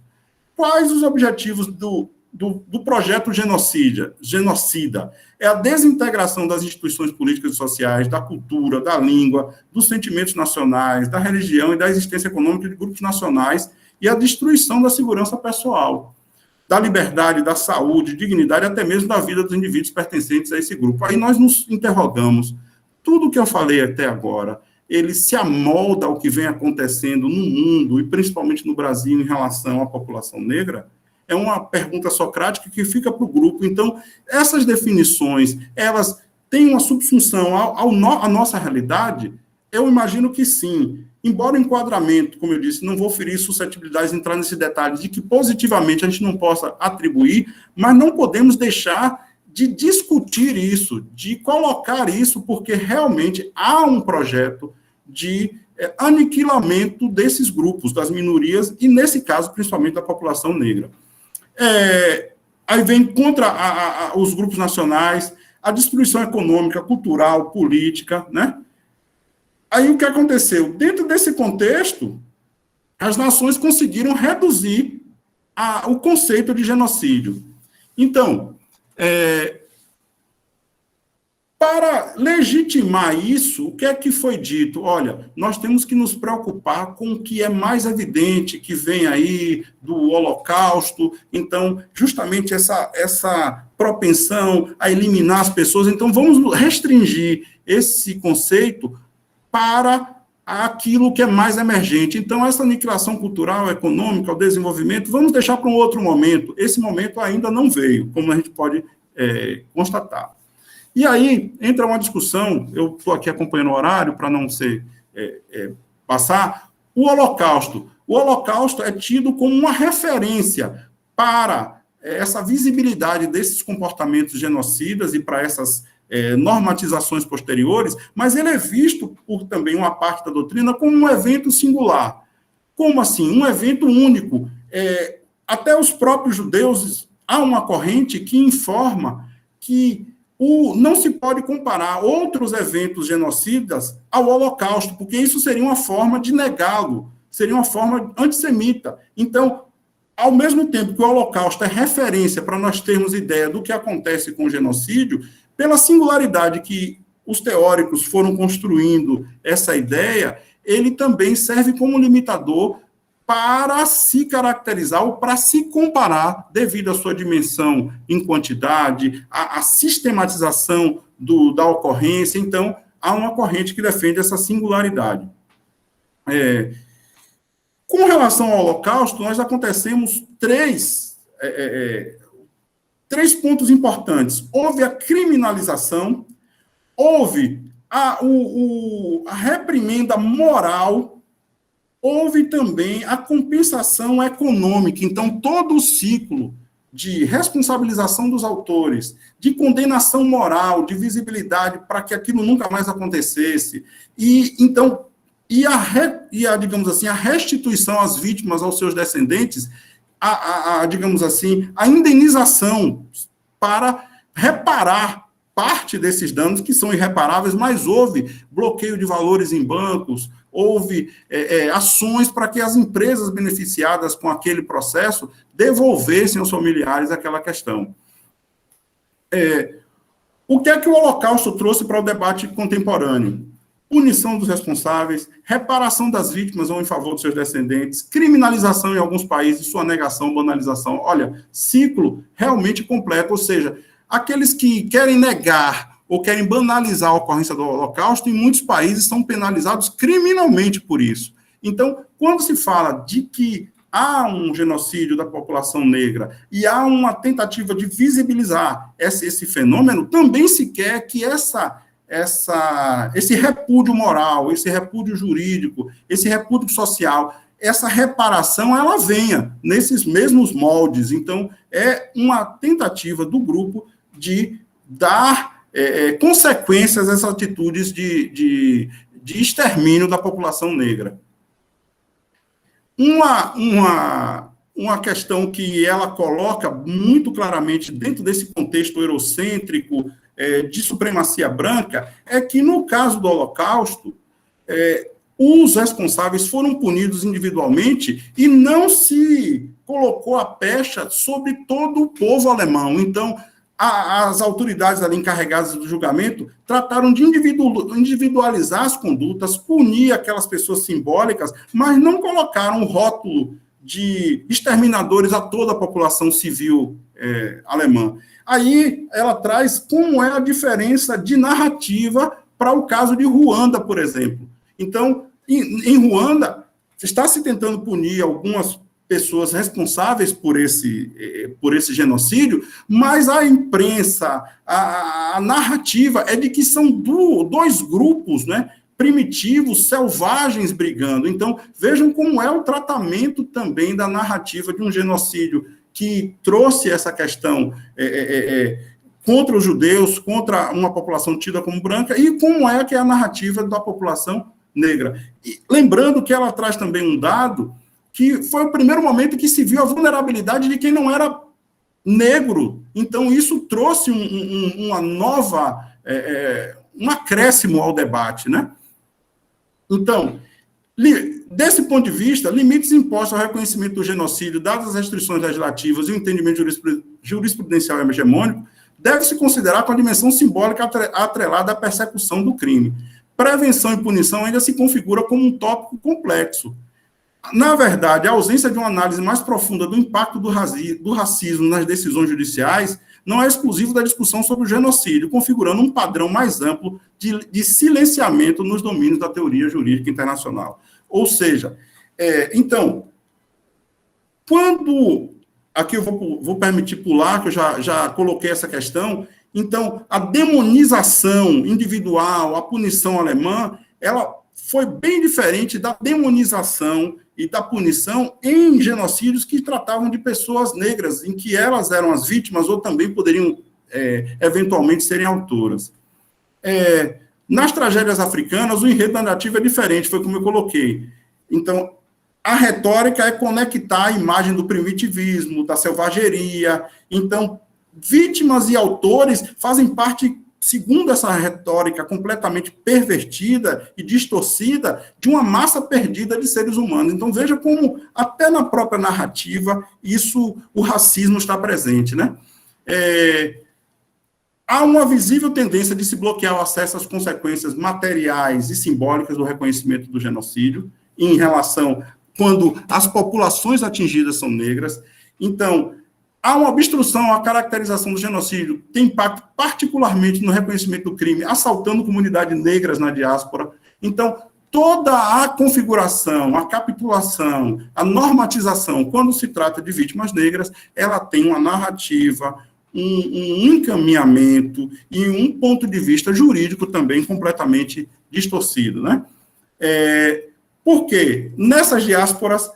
Quais os objetivos do projeto genocida? É a desintegração das instituições políticas e sociais, da cultura, da língua, dos sentimentos nacionais, da religião e da existência econômica de grupos nacionais e a destruição da segurança pessoal, da liberdade, da saúde, dignidade, até mesmo da vida dos indivíduos pertencentes a esse grupo. Aí nós nos interrogamos, tudo o que eu falei até agora, ele se amolda ao que vem acontecendo no mundo, e principalmente no Brasil, em relação à população negra? É uma pergunta socrática que fica para o grupo. Então, essas definições, elas têm uma subsunção à nossa realidade? Eu imagino que sim. Embora o enquadramento, como eu disse, não vou ferir suscetibilidades, entrar nesse detalhe de que positivamente a gente não possa atribuir, mas não podemos deixar de discutir isso, de colocar isso, porque realmente há um projeto de aniquilamento desses grupos, das minorias, e nesse caso, principalmente da população negra. Aí vem contra os grupos nacionais, a destruição econômica, cultural, política, né? Aí o que aconteceu? Dentro desse contexto, as nações conseguiram reduzir o conceito de genocídio. Então, Para legitimar isso, o que é que foi dito? Olha, nós temos que nos preocupar com o que é mais evidente, que vem aí do Holocausto, então, justamente essa propensão a eliminar as pessoas, então vamos restringir esse conceito para aquilo que é mais emergente. Então, essa aniquilação cultural, econômica, o desenvolvimento, vamos deixar para um outro momento. Esse momento ainda não veio, como a gente pode constatar. E aí, entra uma discussão, eu estou aqui acompanhando o horário para não ser passar, o Holocausto. O Holocausto é tido como uma referência para essa visibilidade desses comportamentos genocidas e para essas normatizações posteriores, mas ele é visto por também uma parte da doutrina como um evento singular. Como assim? Um evento único. Até os próprios judeus, há uma corrente que informa que não se pode comparar outros eventos genocidas ao Holocausto, porque isso seria uma forma de negá-lo, seria uma forma antissemita. Então, ao mesmo tempo que o Holocausto é referência para nós termos ideia do que acontece com o genocídio, pela singularidade que os teóricos foram construindo essa ideia, ele também serve como limitador para se caracterizar ou para se comparar, devido à sua dimensão em quantidade, a sistematização da ocorrência. Então, há uma corrente que defende essa singularidade. Com relação ao Holocausto, nós acontecemos três pontos importantes. Houve a criminalização, houve a reprimenda moral, houve também a compensação econômica. Então, todo o ciclo de responsabilização dos autores, de condenação moral, de visibilidade para que aquilo nunca mais acontecesse, digamos assim, a restituição às vítimas, aos seus descendentes, digamos assim, a indenização para reparar parte desses danos que são irreparáveis, mas houve bloqueio de valores em bancos, houve ações para que as empresas beneficiadas com aquele processo devolvessem aos familiares aquela questão. O que é que o Holocausto trouxe para o debate contemporâneo? Punição dos responsáveis, reparação das vítimas ou em favor dos seus descendentes, criminalização em alguns países, sua negação, banalização. Olha, ciclo realmente completo, ou seja, aqueles que querem negar ou querem banalizar a ocorrência do Holocausto, em muitos países são penalizados criminalmente por isso. Então, quando se fala de que há um genocídio da população negra e há uma tentativa de visibilizar esse fenômeno, também se quer que esse repúdio moral, esse repúdio jurídico, esse repúdio social, essa reparação, ela venha nesses mesmos moldes. Então, é uma tentativa do grupo de dar consequências a essas atitudes de extermínio da população negra. Uma questão que ela coloca muito claramente dentro desse contexto eurocêntrico, de supremacia branca, é que, no caso do Holocausto, os responsáveis foram punidos individualmente e não se colocou a pecha sobre todo o povo alemão. Então, as autoridades ali encarregadas do julgamento trataram de individualizar as condutas, punir aquelas pessoas simbólicas, mas não colocaram o rótulo de exterminadores a toda a população civil alemã. Aí ela traz como é a diferença de narrativa para o caso de Ruanda, por exemplo. Então, em Ruanda, está se tentando punir algumas pessoas responsáveis por esse genocídio, mas a imprensa, a narrativa é de que são dois grupos, né, primitivos, selvagens brigando. Então, vejam como é o tratamento também da narrativa de um genocídio que trouxe essa questão contra os judeus, contra uma população tida como branca, e como é que é a narrativa da população negra. E, lembrando que ela traz também um dado que foi o primeiro momento que se viu a vulnerabilidade de quem não era negro. Então, isso trouxe um acréscimo ao debate, né? Então, desse ponto de vista, limites impostos ao reconhecimento do genocídio, dadas as restrições legislativas e o entendimento jurisprudencial hegemônico, deve-se considerar com a dimensão simbólica atrelada à persecução do crime. Prevenção e punição ainda se configura como um tópico complexo. Na verdade, a ausência de uma análise mais profunda do impacto do racismo nas decisões judiciais não é exclusivo da discussão sobre o genocídio, configurando um padrão mais amplo de silenciamento nos domínios da teoria jurídica internacional. Ou seja, então, quando... Aqui eu vou permitir pular, que eu já coloquei essa questão. Então, a demonização individual, a punição alemã, ela foi bem diferente da demonização e da punição em genocídios que tratavam de pessoas negras, em que elas eram as vítimas ou também poderiam, eventualmente, serem autoras. Nas tragédias africanas, o enredo narrativo é diferente, foi como eu coloquei. Então, a retórica é conectar a imagem do primitivismo, da selvageria. Então, vítimas e autores fazem parte, segundo essa retórica completamente pervertida e distorcida, de uma massa perdida de seres humanos. Então, veja como, até na própria narrativa, o racismo está presente, né? Há uma visível tendência de se bloquear o acesso às consequências materiais e simbólicas do reconhecimento do genocídio, em relação quando as populações atingidas são negras. Então, há uma obstrução à caracterização do genocídio, tem impacto particularmente no reconhecimento do crime, assaltando comunidades negras na diáspora. Então, toda a configuração, a capitulação, a normatização, quando se trata de vítimas negras, ela tem uma narrativa, um encaminhamento e um ponto de vista jurídico também completamente distorcido, né? Porque nessas diásporas,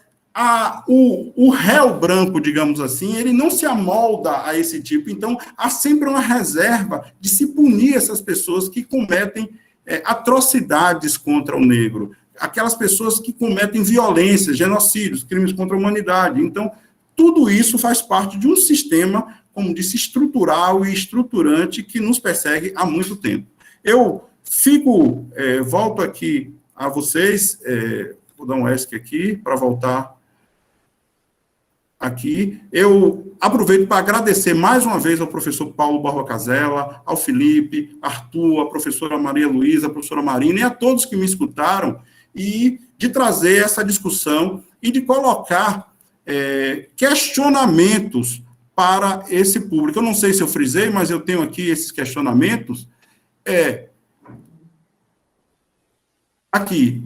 o réu branco, digamos assim, ele não se amolda a esse tipo. Então, há sempre uma reserva de se punir essas pessoas que cometem atrocidades contra o negro, aquelas pessoas que cometem violências, genocídios, crimes contra a humanidade. Então, tudo isso faz parte de um sistema, como disse, estrutural e estruturante que nos persegue há muito tempo. Eu volto aqui a vocês, vou dar um ESC aqui para voltar aqui. Eu aproveito para agradecer mais uma vez ao professor Paulo Barba Casella, ao Felipe, Arthur, a professora Maria Luísa, a professora Marina, e a todos que me escutaram, e de trazer essa discussão e de colocar questionamentos para esse público. Eu não sei se eu frisei, mas eu tenho aqui esses questionamentos. Aqui,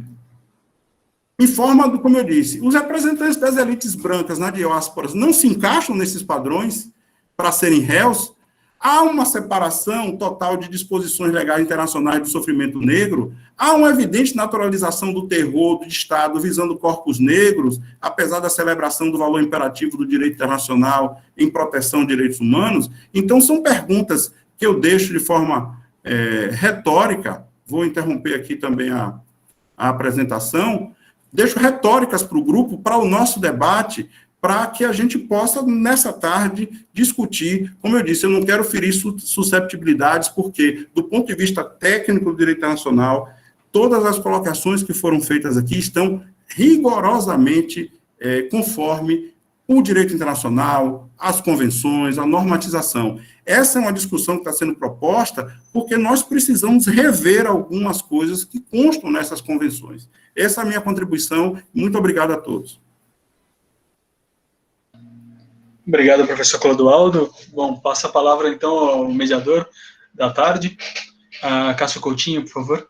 em forma, como eu disse, os representantes das elites brancas na diáspora não se encaixam nesses padrões para serem réus. Há uma separação total de disposições legais internacionais do sofrimento negro. Há uma evidente naturalização do terror do Estado visando corpos negros, apesar da celebração do valor imperativo do direito internacional em proteção de direitos humanos. Então, são perguntas que eu deixo de forma retórica. Vou interromper aqui também a apresentação. Deixo retóricas para o grupo, para o nosso debate, para que a gente possa, nessa tarde, discutir. Como eu disse, eu não quero ferir susceptibilidades, porque, do ponto de vista técnico do direito internacional, todas as colocações que foram feitas aqui estão rigorosamente conforme o direito internacional, as convenções, a normatização. Essa é uma discussão que está sendo proposta porque nós precisamos rever algumas coisas que constam nessas convenções. Essa é a minha contribuição. Muito obrigado a todos. Obrigado, professor Clodoaldo. Bom, passa a palavra, então, ao mediador da tarde. Cássio Coutinho, por favor.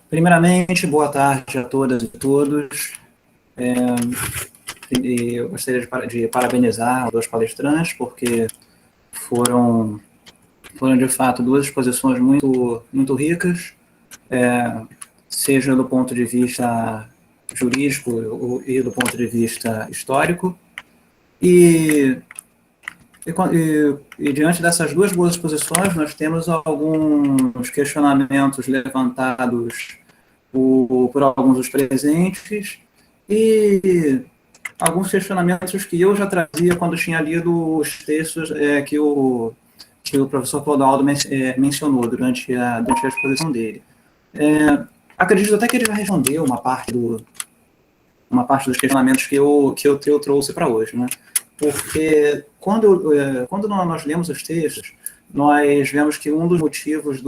Primeiramente, boa tarde a todas e todos. Eu gostaria de parabenizar os dois palestrantes, porque foram de fato duas exposições muito ricas, seja do ponto de vista jurídico e do ponto de vista histórico. E diante dessas duas boas exposições, nós temos alguns questionamentos levantados por alguns dos presentes e alguns questionamentos que eu já trazia quando tinha lido os textos que o professor Clodoaldo mencionou durante a exposição dele. Acredito até que ele já respondeu uma parte uma parte dos questionamentos que eu trouxe para hoje, né? Porque quando nós lemos os textos, nós vemos que um dos motivos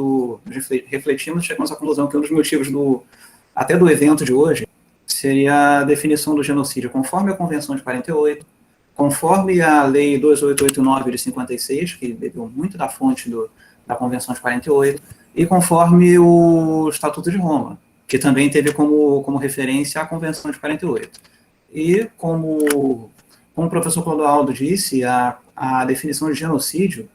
refletimos, chegamos à conclusão que um dos motivos até do evento de hoje seria a definição do genocídio conforme a Convenção de 48, conforme a Lei 2889 de 56, que bebeu muito da fonte da Convenção de 48, e conforme o Estatuto de Roma, que também teve como referência a Convenção de 48. E como o professor Clodoaldo disse, a definição de genocídio,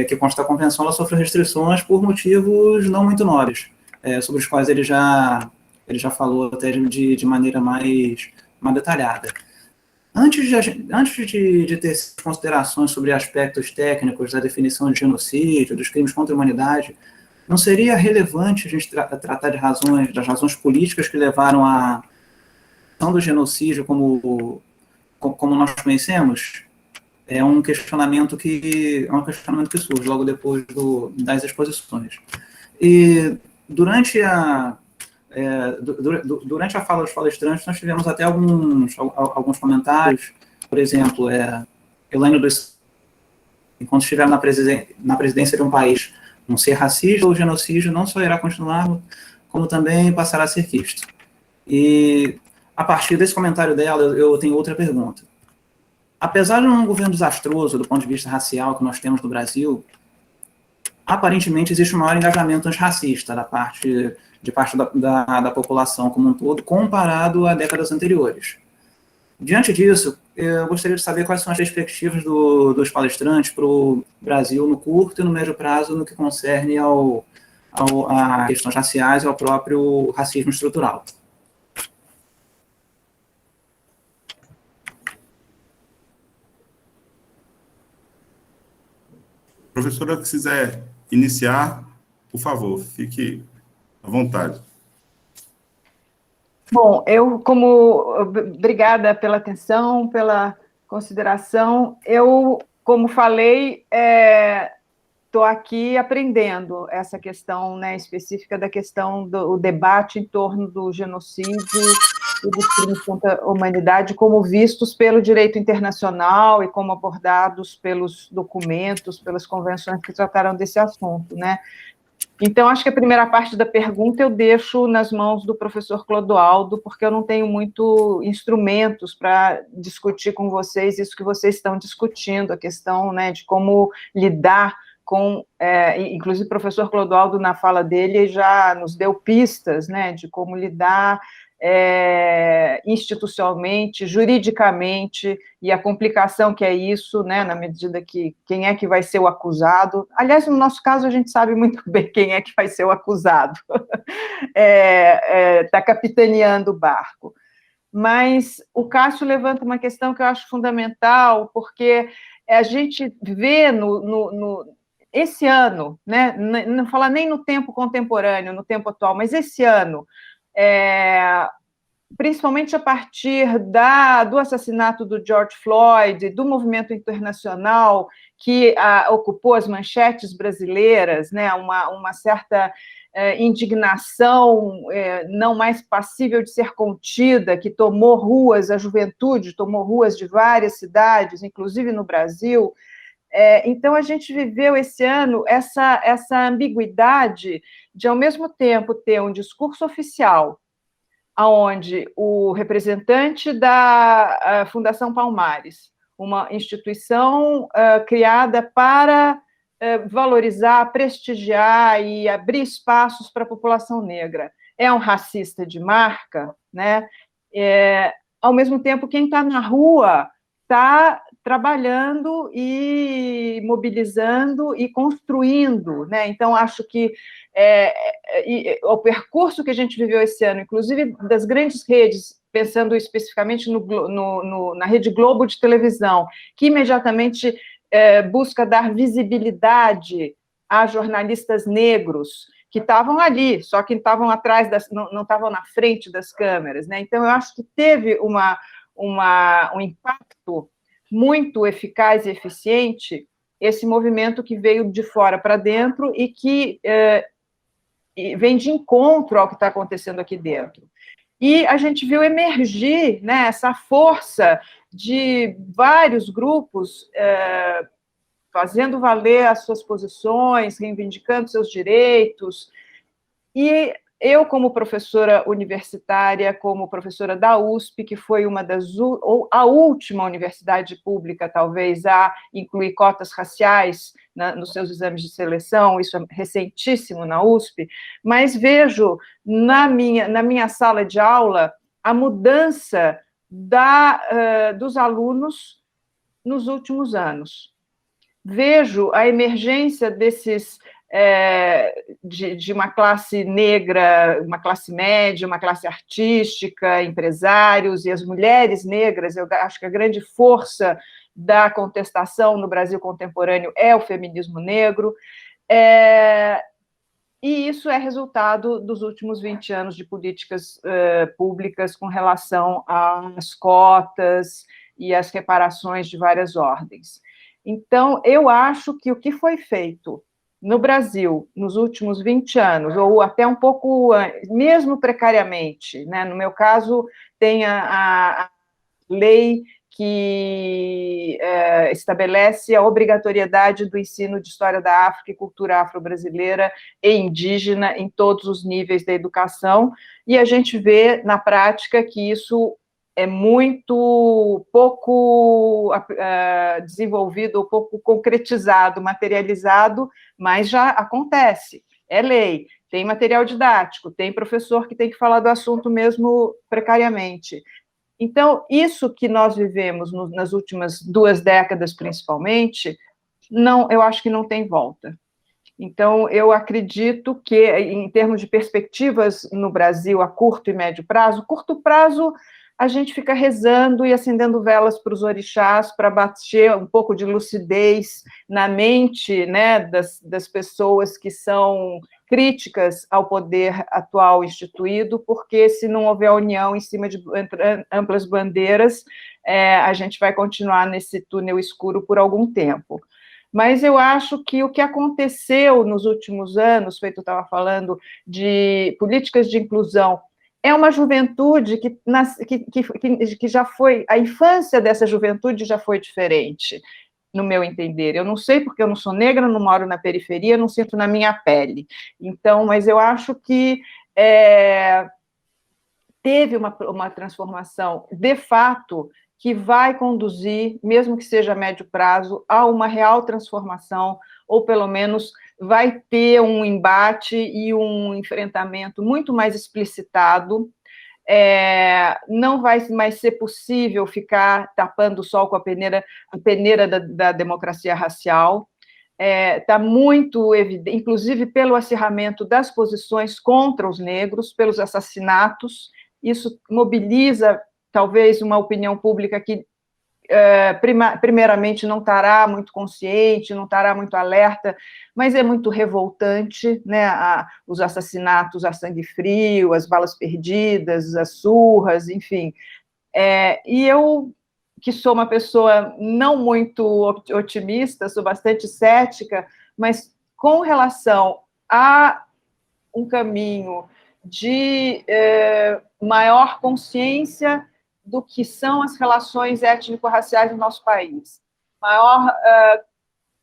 que consta da Convenção, ela sofre restrições por motivos não muito nobres, sobre os quais ele já falou até de maneira mais detalhada. Antes de ter considerações sobre aspectos técnicos da definição de genocídio, dos crimes contra a humanidade, não seria relevante a gente tratar das razões políticas que levaram à questão do genocídio como nós conhecemos? É um questionamento que surge logo depois das exposições. E durante a fala dos palestrantes, nós tivemos até alguns comentários. Por exemplo, Elaine dos, enquanto estiver na presidência de um país, não ser racista, o genocídio não só irá continuar, como também passará a ser visto. E, a partir desse comentário dela, eu tenho outra pergunta. Apesar de um governo desastroso do ponto de vista racial que nós temos no Brasil, aparentemente existe um maior engajamento antirracista de parte da população como um todo, comparado a décadas anteriores. Diante disso, eu gostaria de saber quais são as perspectivas dos palestrantes para o Brasil no curto e no médio prazo no que concerne a questões raciais e ao próprio racismo estrutural. Professora, se quiser iniciar, por favor, fique à vontade. Bom, obrigada pela atenção, pela consideração. Eu, como falei, estou aqui aprendendo essa questão, né, específica da questão do debate em torno do genocídio e dos crimes contra a humanidade como vistos pelo direito internacional e como abordados pelos documentos, pelas convenções que trataram desse assunto, né? Então, acho que a primeira parte da pergunta eu deixo nas mãos do professor Clodoaldo, porque eu não tenho muito instrumentos para discutir com vocês isso que vocês estão discutindo, a questão, né, de como lidar com, inclusive o professor Clodoaldo, na fala dele, já nos deu pistas, né, de como lidar institucionalmente, juridicamente, e a complicação que é isso, né, na medida que quem é que vai ser o acusado. Aliás, no nosso caso, a gente sabe muito bem quem é que vai ser o acusado. Está capitaneando o barco. Mas o Cássio levanta uma questão que eu acho fundamental, porque a gente vê esse ano, né, não falar nem no tempo contemporâneo, no tempo atual, mas esse ano, principalmente a partir do assassinato do George Floyd, do movimento internacional que ocupou as manchetes brasileiras, né, uma certa indignação não mais passível de ser contida, que tomou ruas, a juventude tomou ruas de várias cidades, inclusive no Brasil. Então, a gente viveu esse ano essa ambiguidade de, ao mesmo tempo, ter um discurso oficial, onde o representante da Fundação Palmares, uma instituição criada para valorizar, prestigiar e abrir espaços para a população negra, é um racista de marca, né? Ao mesmo tempo, quem está na rua está trabalhando e mobilizando e construindo, né? Então, acho que o percurso que a gente viveu esse ano, inclusive das grandes redes, pensando especificamente na Rede Globo de televisão, que imediatamente busca dar visibilidade a jornalistas negros que estavam ali, só que estavam atrás, não estavam na frente das câmeras, né? Então, eu acho que teve um impacto muito eficaz e eficiente esse movimento que veio de fora para dentro e que vem de encontro ao que está acontecendo aqui dentro. E a gente viu emergir, né, essa força de vários grupos fazendo valer as suas posições, reivindicando seus direitos. E eu, como professora universitária, como professora da USP, que foi uma das, ou a última universidade pública, talvez, a incluir cotas raciais nos seus exames de seleção, isso é recentíssimo na USP, mas vejo na minha sala de aula a mudança dos alunos nos últimos anos. Vejo a emergência desses de uma classe negra, uma classe média, uma classe artística, empresários, e as mulheres negras. Eu acho que a grande força da contestação no Brasil contemporâneo é o feminismo negro, e isso é resultado dos últimos 20 anos de políticas públicas com relação às cotas e às reparações de várias ordens. Então, eu acho que o que foi feito no Brasil nos últimos 20 anos, ou até um pouco, mesmo precariamente, né? No meu caso, tem a lei que estabelece a obrigatoriedade do ensino de história da África e cultura afro-brasileira e indígena em todos os níveis da educação, e a gente vê na prática que isso é muito pouco desenvolvido, ou pouco concretizado, materializado, mas já acontece, é lei, tem material didático, tem professor que tem que falar do assunto mesmo precariamente. Então, isso que nós vivemos nas últimas 2 décadas, principalmente, eu acho que não tem volta. Então, eu acredito que, em termos de perspectivas no Brasil a curto e médio prazo, a gente fica rezando e acendendo velas para os orixás, para bater um pouco de lucidez na mente, né, das pessoas que são críticas ao poder atual instituído, porque se não houver união em cima de amplas bandeiras, a gente vai continuar nesse túnel escuro por algum tempo. Mas eu acho que o que aconteceu nos últimos anos, feito eu estava falando, de políticas de inclusão, é uma juventude que já foi, a infância dessa juventude já foi diferente, no meu entender. Eu não sei porque eu não sou negra, não moro na periferia, não sinto na minha pele. Então, mas eu acho que teve uma transformação, de fato, que vai conduzir, mesmo que seja a médio prazo, a uma real transformação, ou pelo menos vai ter um embate e um enfrentamento muito mais explicitado. Não vai mais ser possível ficar tapando o sol com a peneira da democracia racial. Está muito evidente, inclusive pelo acirramento das posições contra os negros, pelos assassinatos. Isso mobiliza, talvez, uma opinião pública que, primeiramente, não estará muito consciente, não estará muito alerta, mas é muito revoltante, né? Os assassinatos a sangue frio, as balas perdidas, as surras, enfim. E eu, que sou uma pessoa não muito otimista, sou bastante cética, mas com relação a um caminho de maior consciência do que são as relações étnico-raciais no nosso país, maior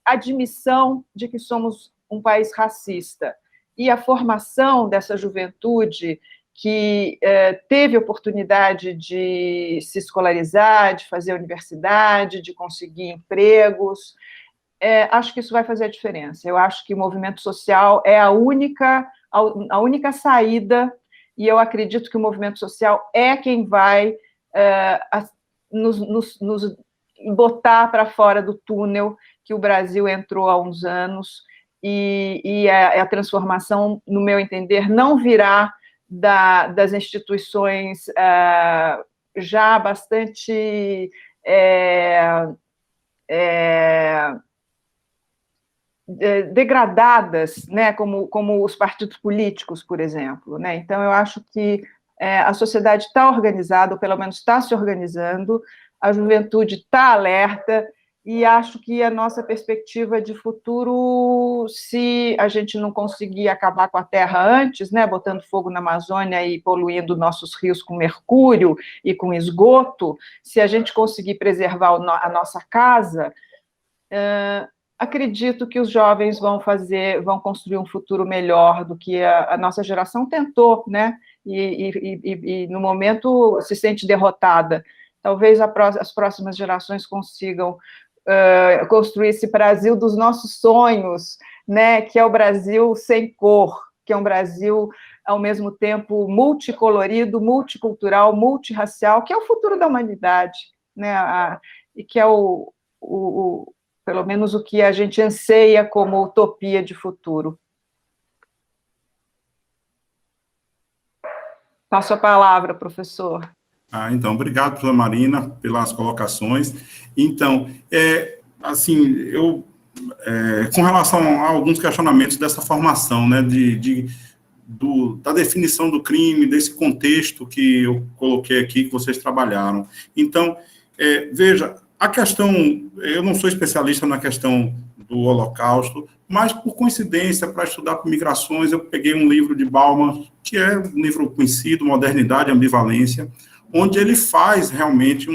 admissão de que somos um país racista, e a formação dessa juventude que teve oportunidade de se escolarizar, de fazer universidade, de conseguir empregos, acho que isso vai fazer a diferença. Eu acho que o movimento social é a única saída, e eu acredito que o movimento social é quem vai nos botar para fora do túnel que o Brasil entrou há uns anos, e a transformação, no meu entender, não virá das instituições já bastante degradadas, né, como os partidos políticos, por exemplo, né? Então, eu acho que a sociedade está organizada, ou pelo menos está se organizando, a juventude está alerta, e acho que a nossa perspectiva de futuro, se a gente não conseguir acabar com a Terra antes, né, botando fogo na Amazônia e poluindo nossos rios com mercúrio e com esgoto, se a gente conseguir preservar a nossa casa, acredito que os jovens vão construir um futuro melhor do que a nossa geração tentou, né? E no momento se sente derrotada. Talvez as próximas gerações consigam construir esse Brasil dos nossos sonhos, né? Que é o Brasil sem cor, que é um Brasil ao mesmo tempo multicolorido, multicultural, multirracial, que é o futuro da humanidade, né? E que é pelo menos o que a gente anseia como utopia de futuro. Passo a palavra, professor. Então, obrigado, professora Marina, pelas colocações. Então, assim, com relação a alguns questionamentos dessa formação, né, da definição do crime, desse contexto que eu coloquei aqui, que vocês trabalharam. Então, veja, a questão, eu não sou especialista na questão do Holocausto, mas, por coincidência, para estudar migrações, eu peguei um livro de Bauman, que é um livro conhecido, Modernidade e Ambivalência, onde ele faz realmente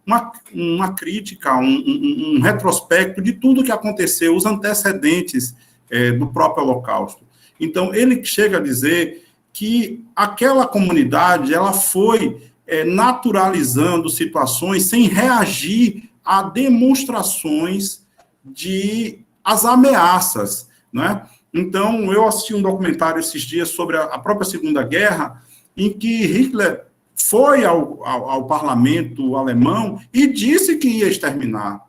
uma crítica, um retrospecto de tudo que aconteceu, os antecedentes do próprio Holocausto. Então, ele chega a dizer que aquela comunidade, ela foi naturalizando situações sem reagir a demonstrações as ameaças, né? Então, eu assisti um documentário esses dias sobre a própria Segunda Guerra, em que Hitler foi ao parlamento alemão e disse que ia exterminar,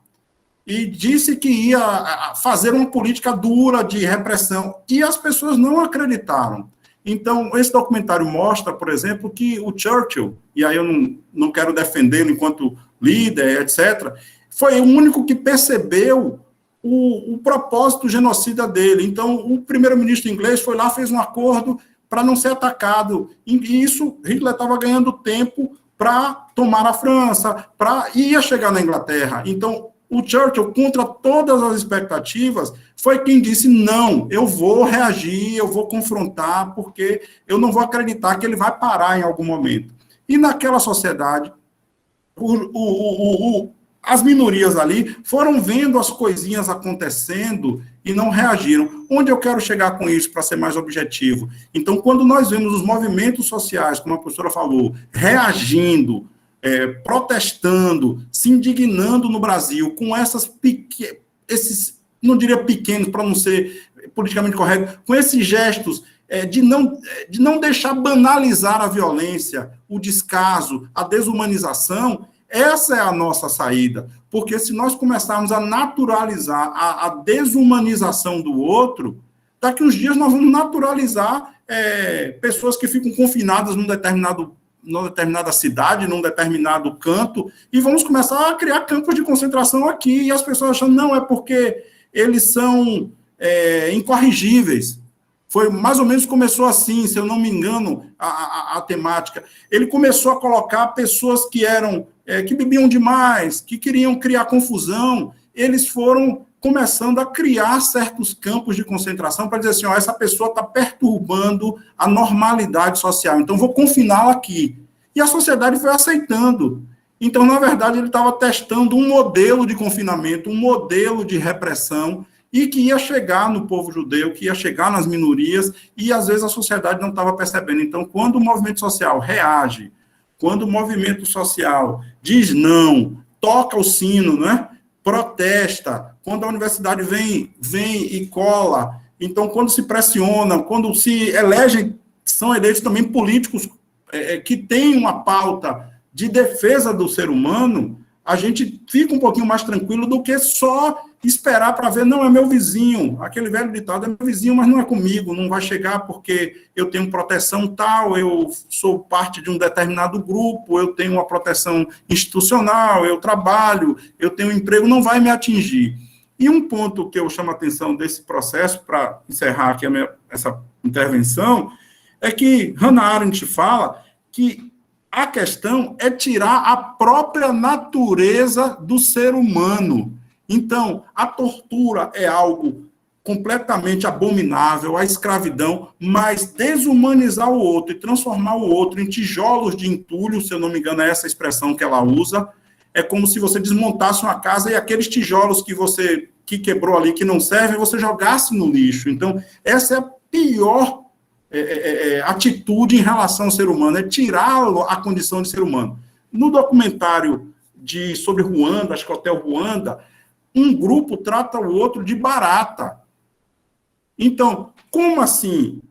e disse que ia fazer uma política dura de repressão, e as pessoas não acreditaram. Então, esse documentário mostra, por exemplo, que o Churchill, e aí eu não quero defendê-lo enquanto líder, etc., foi o único que percebeu o propósito genocida dele. Então, o primeiro-ministro inglês foi lá, fez um acordo para não ser atacado. E isso, Hitler estava ganhando tempo para tomar a França, ia chegar na Inglaterra. Então, o Churchill, contra todas as expectativas, foi quem disse, não, eu vou reagir, eu vou confrontar, porque eu não vou acreditar que ele vai parar em algum momento. E naquela sociedade, as minorias ali foram vendo as coisinhas acontecendo e não reagiram. Onde eu quero chegar com isso, para ser mais objetivo? Então, quando nós vemos os movimentos sociais, como a professora falou, reagindo, protestando, se indignando no Brasil com esses, não diria pequenos, para não ser politicamente correto, com esses gestos de não deixar banalizar a violência, o descaso, a desumanização, essa é a nossa saída, porque se nós começarmos a naturalizar a desumanização do outro, daqui uns dias nós vamos naturalizar pessoas que ficam confinadas numa determinada cidade, num determinado canto, e vamos começar a criar campos de concentração aqui, e as pessoas achando, não, é porque eles são incorrigíveis. Foi mais ou menos, começou assim, se eu não me engano, a temática. Ele começou a colocar pessoas que bebiam demais, que queriam criar confusão, eles foram começando a criar certos campos de concentração para dizer assim, essa pessoa está perturbando a normalidade social, então vou confiná-la aqui. E a sociedade foi aceitando. Então, na verdade, ele estava testando um modelo de confinamento, um modelo de repressão, e que ia chegar no povo judeu, que ia chegar nas minorias, e às vezes a sociedade não estava percebendo. Então, quando o movimento social reage, quando o movimento social diz não, toca o sino, né? Protesta, quando a universidade vem e cola, então quando se pressiona, quando se elegem, são eleitos também políticos que têm uma pauta de defesa do ser humano, a gente fica um pouquinho mais tranquilo do que só esperar para ver, não, é meu vizinho, aquele velho ditado, é meu vizinho, mas não é comigo, não vai chegar porque eu tenho proteção tal, eu sou parte de um determinado grupo, eu tenho uma proteção institucional, eu trabalho, eu tenho emprego, não vai me atingir. E um ponto que eu chamo a atenção desse processo, para encerrar aqui essa intervenção, é que Hannah Arendt fala que a questão é tirar a própria natureza do ser humano. Então, a tortura é algo completamente abominável, a escravidão, mas desumanizar o outro e transformar o outro em tijolos de entulho, se eu não me engano é essa expressão que ela usa, é como se você desmontasse uma casa e aqueles tijolos que quebrou ali, que não servem, você jogasse no lixo. Então, essa é a pior atitude em relação ao ser humano, é tirá-lo a condição de ser humano. No documentário sobre Ruanda, acho que é o Hotel Ruanda, um grupo trata o outro de barata. Então, como assim?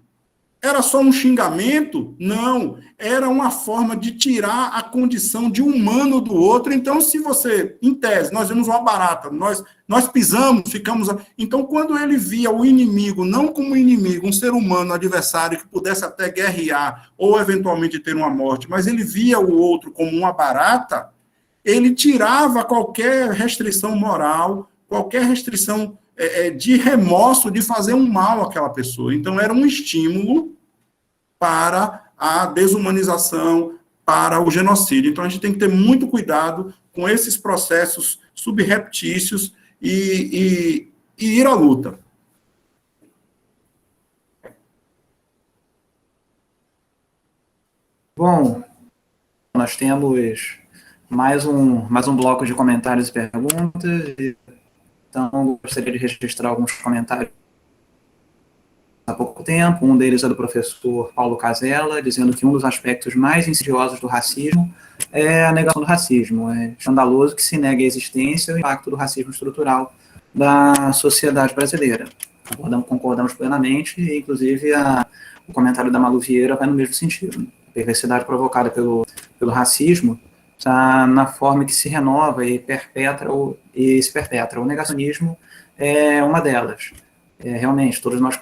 Era só um xingamento? Não, era uma forma de tirar a condição de humano do outro. Então, se você, em tese, nós vimos uma barata, nós pisamos, ficamos... Então, quando ele via o inimigo, não como inimigo, um ser humano, adversário, que pudesse até guerrear, ou eventualmente ter uma morte, mas ele via o outro como uma barata, ele tirava qualquer restrição moral, qualquer restrição de remorso de fazer um mal àquela pessoa. Então, era um estímulo para a desumanização, para o genocídio. Então, a gente tem que ter muito cuidado com esses processos subreptícios e ir à luta. Bom, nós temos mais um bloco de comentários e perguntas. Então, gostaria de registrar alguns comentários há pouco tempo. Um deles é do professor Paulo Casella, dizendo que um dos aspectos mais insidiosos do racismo é a negação do racismo. É escandaloso que se negue a existência e o impacto do racismo estrutural da sociedade brasileira. Concordamos plenamente, e inclusive o comentário da Malu Vieira vai no mesmo sentido. A perversidade provocada pelo racismo está na forma que se renova e se perpetra. O negacionismo é uma delas. Realmente, todos nós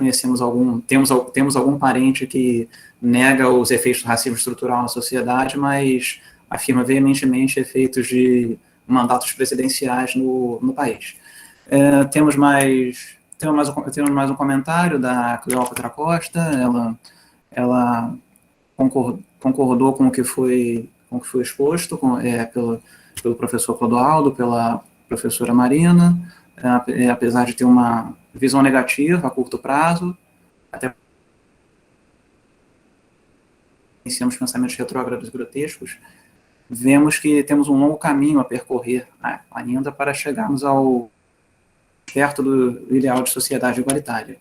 temos algum parente que nega os efeitos do racismo estrutural na sociedade, mas afirma veementemente efeitos de mandatos presidenciais no país. Temos mais um comentário da Cleópatra Costa. Ela concordou com o que foi exposto pelo professor Clodoaldo, pela professora Marina, apesar de ter uma visão negativa a curto prazo, até iniciamos pensamentos retrógrados grotescos, vemos que temos um longo caminho a percorrer ainda para chegarmos perto do ideal de sociedade igualitária.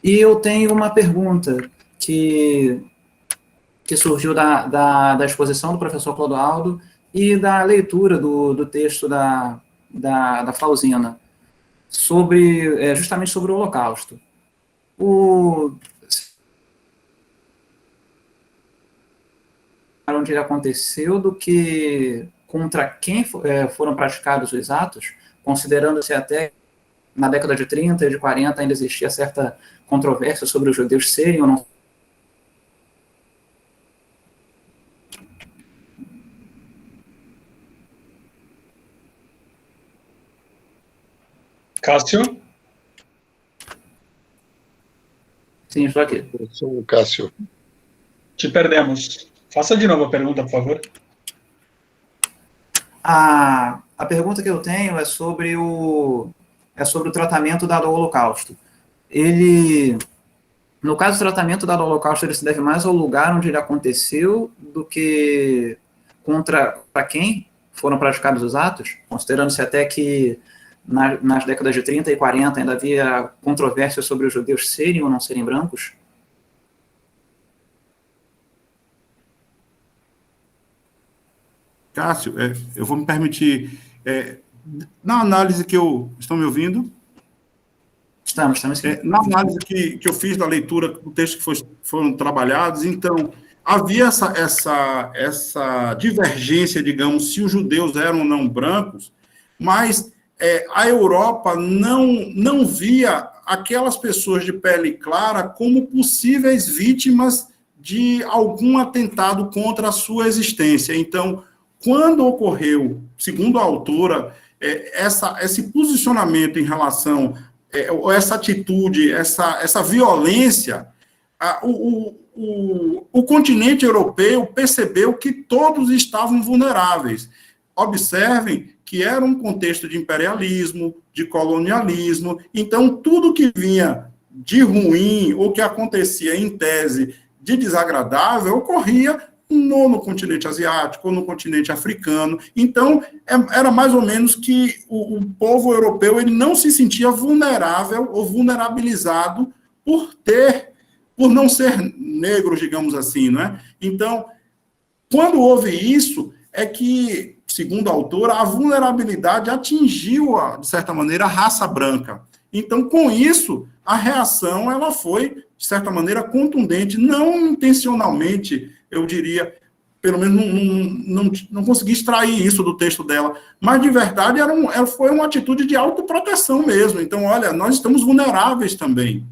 E eu tenho uma pergunta que surgiu da exposição do professor Clodoaldo e da leitura do texto da Flauzina, justamente sobre o Holocausto. Onde ele aconteceu do que contra quem foram praticados os atos, considerando-se até na década de 30 e de 40 ainda existia certa controvérsia sobre os judeus serem ou não. Cássio? Sim, estou aqui. Eu sou o Cássio. Te perdemos. Faça de novo a pergunta, por favor. A pergunta que eu tenho é sobre o tratamento dado ao Holocausto. No caso do tratamento dado ao Holocausto, ele se deve mais ao lugar onde ele aconteceu do que contra quem foram praticados os atos, considerando-se até que nas décadas de 30 e 40 ainda havia controvérsia sobre os judeus serem ou não serem brancos? Cássio, eu vou me permitir, na análise estão me ouvindo? Estamos. Na análise que eu fiz da leitura do texto que foram trabalhados, então, havia essa divergência, digamos, se os judeus eram ou não brancos, mas a Europa não via aquelas pessoas de pele clara como possíveis vítimas de algum atentado contra a sua existência. Então, quando ocorreu, segundo a autora, esse posicionamento em relação essa atitude, essa violência, o continente europeu percebeu que todos estavam vulneráveis. Observem que era um contexto de imperialismo, de colonialismo. Então, tudo que vinha de ruim, ou que acontecia em tese de desagradável, ocorria no continente asiático, ou no continente africano. Então, era mais ou menos que o povo europeu ele não se sentia vulnerável ou vulnerabilizado por não ser negro, digamos assim, não é? Então, quando houve isso, é que, segundo a autora, a vulnerabilidade atingiu, de certa maneira, a raça branca. Então, com isso, a reação ela foi, de certa maneira, contundente, não intencionalmente, eu diria, pelo menos não consegui extrair isso do texto dela, mas, de verdade, foi uma atitude de autoproteção mesmo. Então, olha, nós estamos vulneráveis também.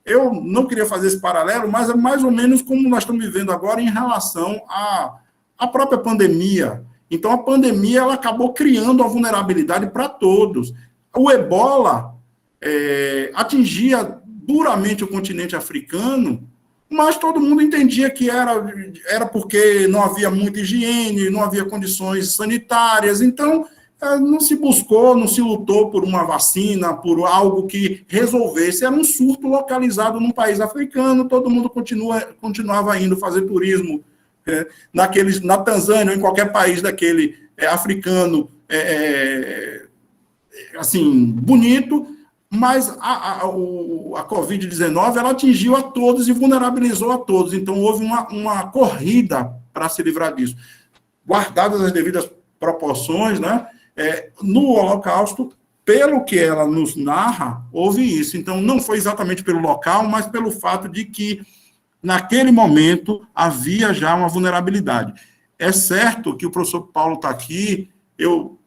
Eu não queria fazer esse paralelo, mas é mais ou menos como nós estamos vivendo agora em relação à própria pandemia. Então, a pandemia ela acabou criando a vulnerabilidade para todos. O ebola atingia duramente o continente africano, mas todo mundo entendia que era porque não havia muita higiene, não havia condições sanitárias. Então, não se buscou, não se lutou por uma vacina, por algo que resolvesse. Era um surto localizado num país africano, todo mundo continuava indo fazer turismo na Tanzânia ou em qualquer país daquele africano, assim, bonito, mas a Covid-19 ela atingiu a todos e vulnerabilizou a todos. Então, houve uma corrida para se livrar disso. Guardadas as devidas proporções, né? No Holocausto, pelo que ela nos narra, houve isso. Então, não foi exatamente pelo local, mas pelo fato de que, naquele momento, havia já uma vulnerabilidade. É certo que o professor Paulo está aqui, eu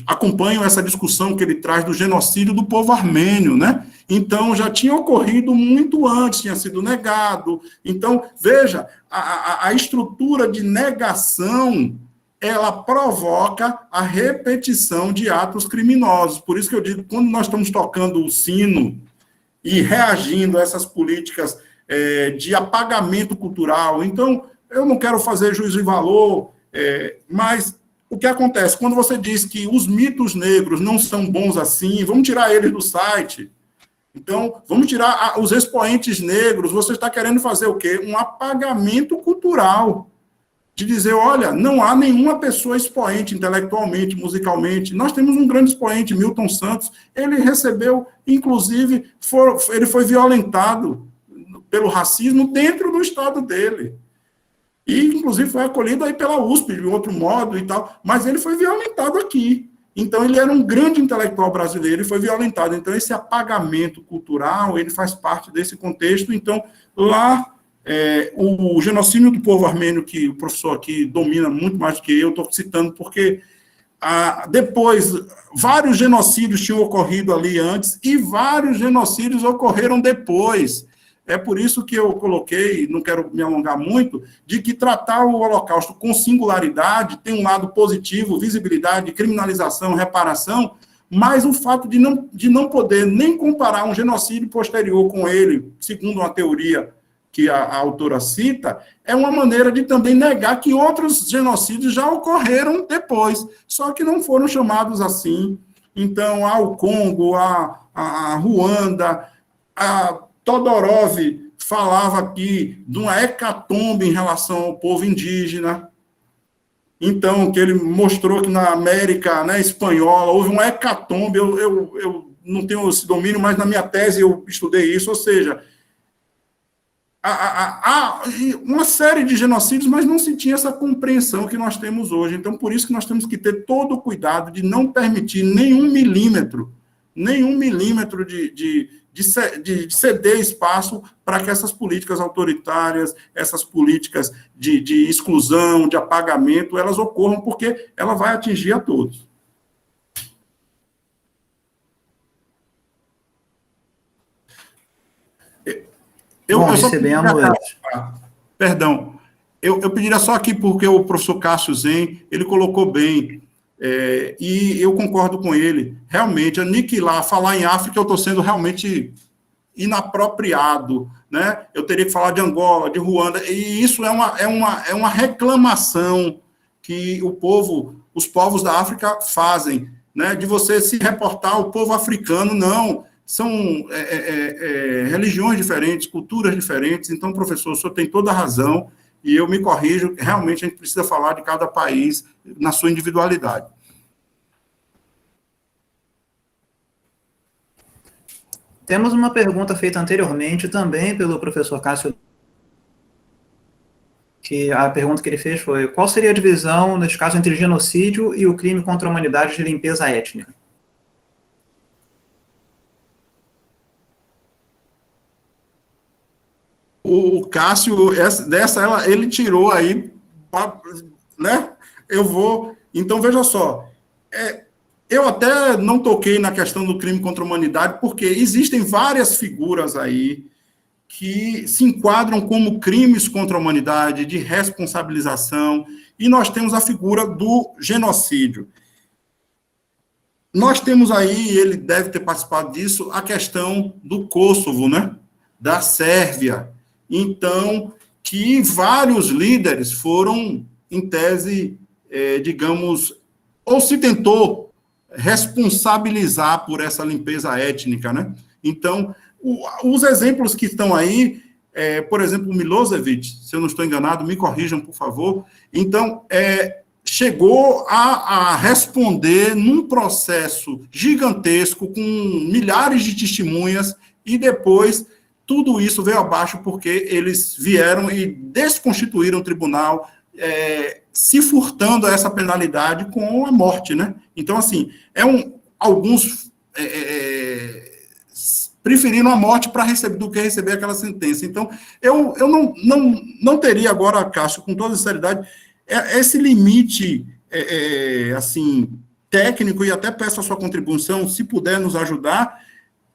acompanho essa discussão que ele traz do genocídio do povo armênio, né? Então, já tinha ocorrido muito antes, tinha sido negado. Então, veja, a estrutura de negação ela provoca a repetição de atos criminosos. Por isso que eu digo, quando nós estamos tocando o sino e reagindo a essas políticas de apagamento cultural, então, eu não quero fazer juízo de valor, mas o que acontece? Quando você diz que os mitos negros não são bons assim, vamos tirar eles do site. Então, vamos tirar os expoentes negros, você está querendo fazer o quê? Um apagamento cultural. De dizer, olha, não há nenhuma pessoa expoente intelectualmente, musicalmente. Nós temos um grande expoente, Milton Santos, ele recebeu, inclusive, ele foi violentado pelo racismo dentro do estado dele. E, inclusive, foi acolhido aí pela USP, de outro modo e tal, mas ele foi violentado aqui. Então, ele era um grande intelectual brasileiro e foi violentado. Então, esse apagamento cultural, ele faz parte desse contexto. Então, lá... o genocídio do povo armênio, que o professor aqui domina muito mais do que eu, estou citando porque depois vários genocídios tinham ocorrido ali antes e vários genocídios ocorreram depois. É por isso que eu coloquei, não quero me alongar muito, de que tratar o Holocausto com singularidade tem um lado positivo, visibilidade, criminalização, reparação, mas o fato de não poder nem comparar um genocídio posterior com ele, segundo uma teoria que a autora cita, é uma maneira de também negar que outros genocídios já ocorreram depois, só que não foram chamados assim. Então, o Congo, a Ruanda, a Todorov falava aqui de uma hecatombe em relação ao povo indígena. Então, que ele mostrou que na América, né, espanhola houve uma hecatombe, eu não tenho esse domínio, mas na minha tese eu estudei isso, ou seja, uma série de genocídios, mas não se tinha essa compreensão que nós temos hoje. Então, por isso que nós temos que ter todo o cuidado de não permitir nenhum milímetro de ceder espaço para que essas políticas autoritárias, essas políticas de exclusão, de apagamento, elas ocorram, porque ela vai atingir a todos. Perdão, eu pediria só aqui, porque o professor Cássio Zen, ele colocou bem, e eu concordo com ele, realmente, aniquilar, falar em África, eu estou sendo realmente inapropriado, né? Eu teria que falar de Angola, de Ruanda, e isso é uma reclamação que os povos da África fazem, né, de você se reportar ao povo africano, não, são religiões diferentes, culturas diferentes, então, professor, o senhor tem toda a razão, e eu me corrijo, realmente a gente precisa falar de cada país na sua individualidade. Temos uma pergunta feita anteriormente também pelo professor Cássio, que a pergunta que ele fez foi: qual seria a divisão, nesse caso, entre genocídio e o crime contra a humanidade de limpeza étnica? O Cássio, ele tirou aí, né? Então, veja só, eu até não toquei na questão do crime contra a humanidade, porque existem várias figuras aí que se enquadram como crimes contra a humanidade, de responsabilização, e nós temos a figura do genocídio. Nós temos aí, ele deve ter participado disso, a questão do Kosovo, né? Da Sérvia. Então, que vários líderes foram, em tese, digamos, ou se tentou responsabilizar por essa limpeza étnica, né? Então, os exemplos que estão aí, por exemplo, o Milosevic, se eu não estou enganado, me corrijam, por favor. Então, chegou a responder num processo gigantesco, com milhares de testemunhas, e depois tudo isso veio abaixo porque eles vieram e desconstituíram o tribunal, se furtando a essa penalidade com a morte, né? Então, assim, alguns preferiram a morte do que receber aquela sentença. Então, eu não teria agora, Cássio, com toda sinceridade, esse limite, assim, técnico, e até peço a sua contribuição, se puder nos ajudar,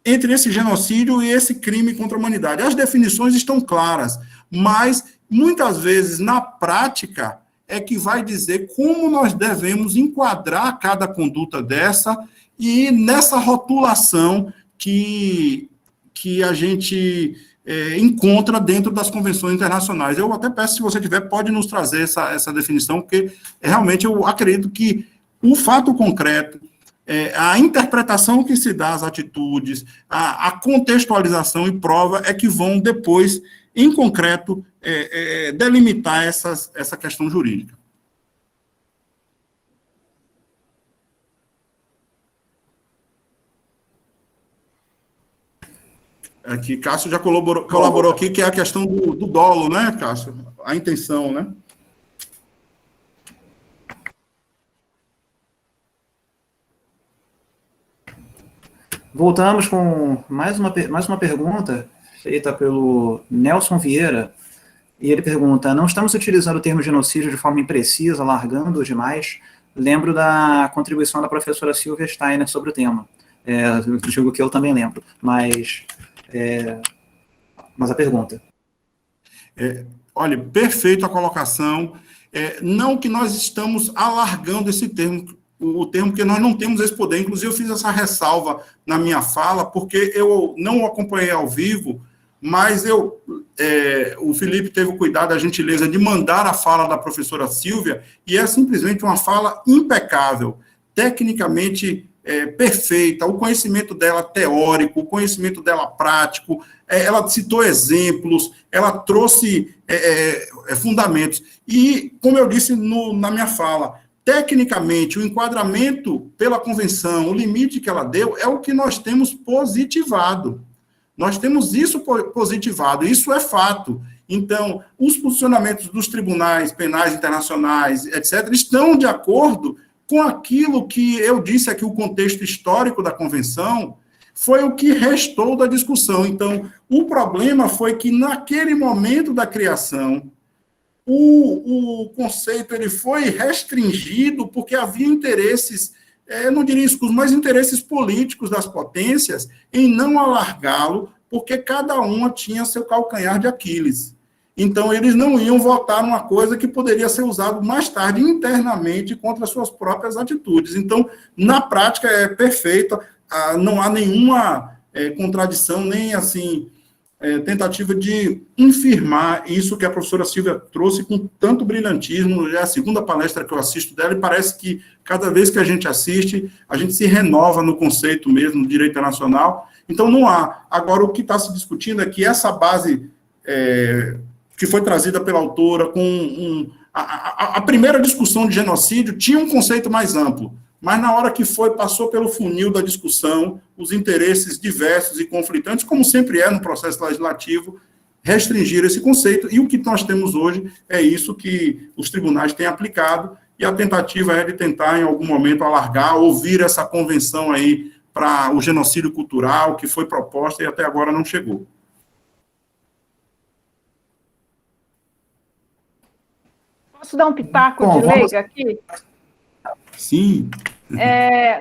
entre esse genocídio e esse crime contra a humanidade. As definições estão claras, mas, muitas vezes, na prática, é que vai dizer como nós devemos enquadrar cada conduta dessa, e nessa rotulação que a gente encontra dentro das convenções internacionais. Eu até peço, se você tiver, pode nos trazer essa definição, porque realmente eu acredito que o fato concreto, a interpretação que se dá às atitudes, a contextualização e prova é que vão depois, em concreto, delimitar essa questão jurídica. Aqui, Cássio já colaborou aqui, que é a questão do dolo, né, Cássio? A intenção, né? Voltamos com mais uma pergunta feita pelo Nelson Vieira, e ele pergunta: não estamos utilizando o termo genocídio de forma imprecisa, alargando demais? Lembro da contribuição da professora Silvia Steiner sobre o tema. Digo que eu também lembro, mas a pergunta. Olha, perfeita a colocação. Não que nós estamos alargando esse termo, porque nós não temos esse poder. Inclusive, eu fiz essa ressalva na minha fala, porque eu não o acompanhei ao vivo, mas o Felipe teve o cuidado, a gentileza de mandar a fala da professora Silvia, e é simplesmente uma fala impecável, tecnicamente perfeita, o conhecimento dela teórico, o conhecimento dela prático, ela citou exemplos, ela trouxe fundamentos, e, como eu disse na minha fala, tecnicamente, o enquadramento pela convenção, o limite que ela deu, é o que nós temos positivado. Nós temos isso positivado, isso é fato. Então, os posicionamentos dos tribunais penais internacionais, etc., estão de acordo com aquilo que eu disse aqui, o contexto histórico da convenção, foi o que restou da discussão. Então, o problema foi que, naquele momento da criação, o conceito ele foi restringido porque havia interesses, não diria escusos, mas interesses políticos das potências em não alargá-lo, porque cada uma tinha seu calcanhar de Aquiles. Então, eles não iam votar numa coisa que poderia ser usada mais tarde internamente contra suas próprias atitudes. Então, na prática, é perfeita, não há nenhuma contradição, nem assim tentativa de infirmar isso que a professora Silvia trouxe com tanto brilhantismo. Já é a segunda palestra que eu assisto dela, e parece que cada vez que a gente assiste, a gente se renova no conceito mesmo do direito internacional. Então, não há. Agora, o que está se discutindo é que essa base que foi trazida pela autora, a primeira discussão de genocídio tinha um conceito mais amplo, mas na hora que passou pelo funil da discussão, os interesses diversos e conflitantes, como sempre é no processo legislativo, restringiram esse conceito, e o que nós temos hoje é isso que os tribunais têm aplicado, e a tentativa é de tentar, em algum momento, alargar, ouvir essa convenção aí para o genocídio cultural que foi proposta e até agora não chegou. Posso dar um pitaco de leiga aqui? Sim.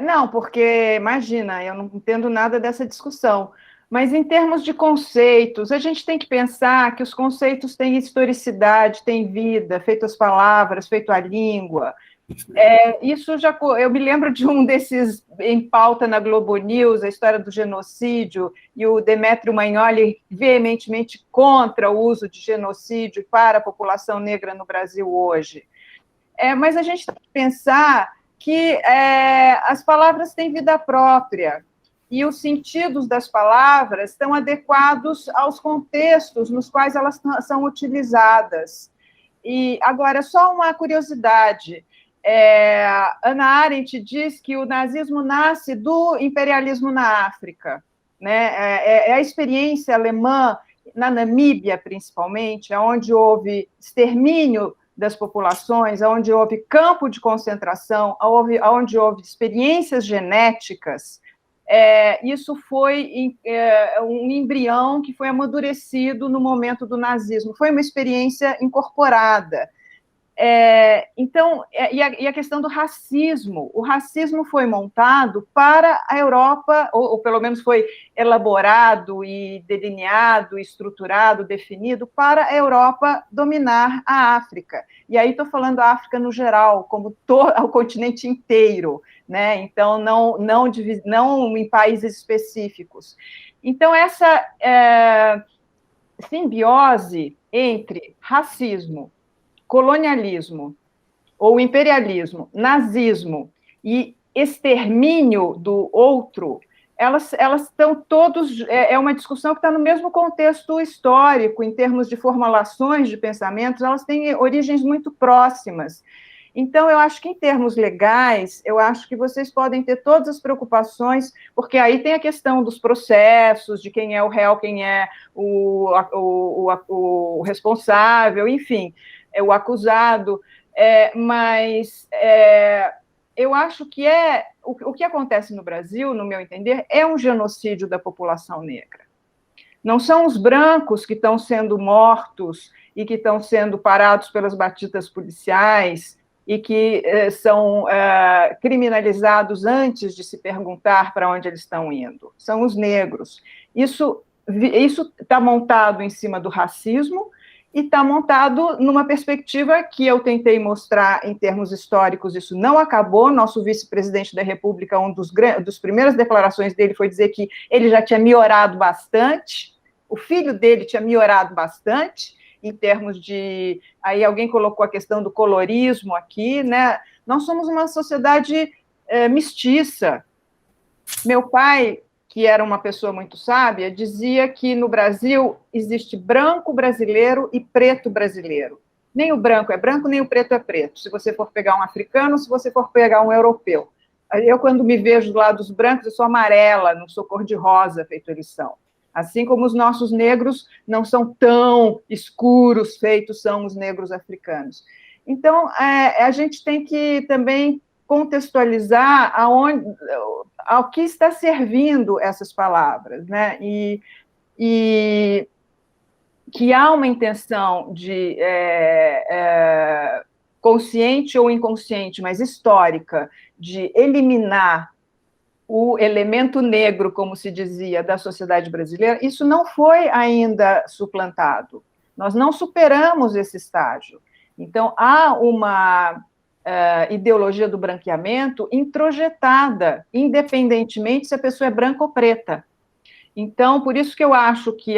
Não, porque, imagina, eu não entendo nada dessa discussão, mas em termos de conceitos, a gente tem que pensar que os conceitos têm historicidade, têm vida, feito as palavras, feito a língua. Eu me lembro de um desses em pauta na Globo News, a história do genocídio, e o Demetrio Magnoli veementemente contra o uso de genocídio para a população negra no Brasil hoje. Mas a gente tem que pensar que as palavras têm vida própria, e os sentidos das palavras estão adequados aos contextos nos quais elas são utilizadas. E, agora, só uma curiosidade, Hannah Arendt diz que o nazismo nasce do imperialismo na África, né? É a experiência alemã na Namíbia, principalmente, onde houve extermínio das populações, onde houve campo de concentração, onde houve experiências genéticas. Isso foi um embrião que foi amadurecido no momento do nazismo, foi uma experiência incorporada. Então, a questão do racismo, o racismo foi montado para a Europa, ou pelo menos foi elaborado e delineado, estruturado, definido para a Europa dominar a África. E aí estou falando a África no geral, como o continente inteiro, né? Então, não em países específicos. Então, essa simbiose entre racismo, colonialismo, ou imperialismo, nazismo e extermínio do outro, elas estão todos... É uma discussão que está no mesmo contexto histórico, em termos de formulações de pensamentos, elas têm origens muito próximas. Então, eu acho que, em termos legais, eu acho que vocês podem ter todas as preocupações, porque aí tem a questão dos processos, de quem é o réu, quem é o responsável, enfim, o acusado, mas eu acho que o que acontece no Brasil, no meu entender, é um genocídio da população negra. Não são os brancos que estão sendo mortos e que estão sendo parados pelas batidas policiais e que são criminalizados antes de se perguntar para onde eles estão indo. São os negros. Isso está montado em cima do racismo, e está montado numa perspectiva que eu tentei mostrar em termos históricos. Isso não acabou. Nosso vice-presidente da República, das primeiras declarações dele foi dizer que ele já tinha melhorado bastante, o filho dele tinha melhorado bastante, em termos de... Aí alguém colocou a questão do colorismo aqui, né? Nós somos uma sociedade mestiça. Meu pai, que era uma pessoa muito sábia, dizia que no Brasil existe branco brasileiro e preto brasileiro. Nem o branco é branco, nem o preto é preto. Se você for pegar um africano, se você for pegar um europeu. Eu, quando me vejo do lado dos brancos, eu sou amarela, não sou cor-de-rosa, feito eles são. Assim como os nossos negros não são tão escuros, feitos são os negros africanos. Então, a gente tem que também contextualizar ao que está servindo essas palavras, né? E que há uma intenção de consciente ou inconsciente, mas histórica, de eliminar o elemento negro, como se dizia, da sociedade brasileira. Isso não foi ainda suplantado. Nós não superamos esse estágio. Então, há uma ideologia do branqueamento introjetada, independentemente se a pessoa é branca ou preta. Então, por isso que eu acho que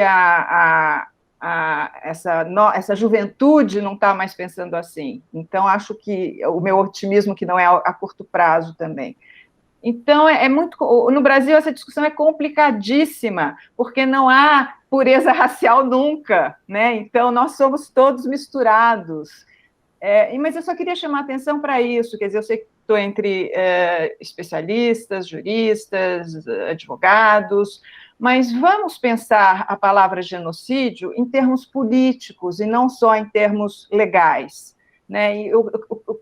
essa juventude não está mais pensando assim. Então, acho que o meu otimismo que não é a curto prazo também. Então, no Brasil, essa discussão é complicadíssima, porque não há pureza racial nunca, né? Então, nós somos todos misturados. Mas eu só queria chamar a atenção para isso, quer dizer, eu sei que estou entre especialistas, juristas, advogados, mas vamos pensar a palavra genocídio em termos políticos e não só em termos legais. Né?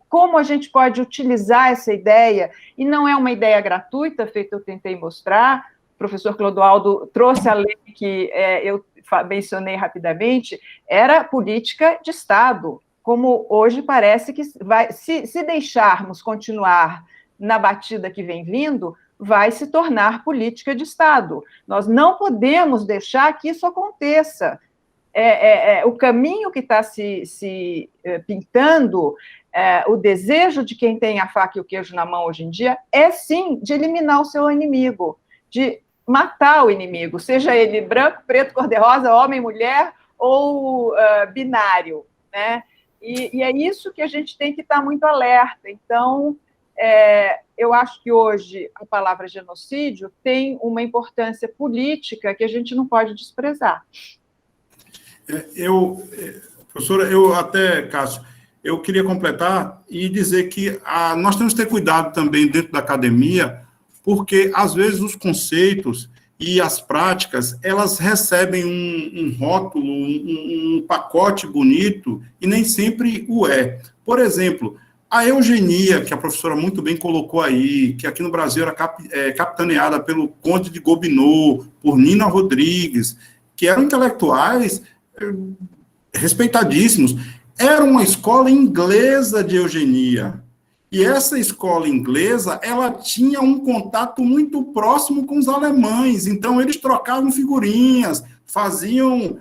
Como a gente pode utilizar essa ideia, e não é uma ideia gratuita, feito eu tentei mostrar, o professor Clodoaldo trouxe a lei que eu mencionei rapidamente, era política de Estado, como hoje parece que se deixarmos continuar na batida que vem vindo, vai se tornar política de Estado. Nós não podemos deixar que isso aconteça. O caminho que está se pintando, o desejo de quem tem a faca e o queijo na mão hoje em dia, é sim de eliminar o seu inimigo, de matar o inimigo, seja ele branco, preto, cor-de-rosa, homem, mulher ou binário, né? E é isso que a gente tem que estar muito alerta. Então, eu acho que hoje a palavra genocídio tem uma importância política que a gente não pode desprezar. Professora, Cássio, eu queria completar e dizer que nós temos que ter cuidado também dentro da academia, porque, às vezes, os conceitos e as práticas, elas recebem um rótulo, um pacote bonito, e nem sempre o é. Por exemplo, a eugenia, que a professora muito bem colocou aí, que aqui no Brasil era capitaneada pelo Conde de Gobineau, por Nina Rodrigues, que eram intelectuais respeitadíssimos. Era uma escola inglesa de eugenia. E essa escola inglesa, ela tinha um contato muito próximo com os alemães. Então, eles trocavam figurinhas, faziam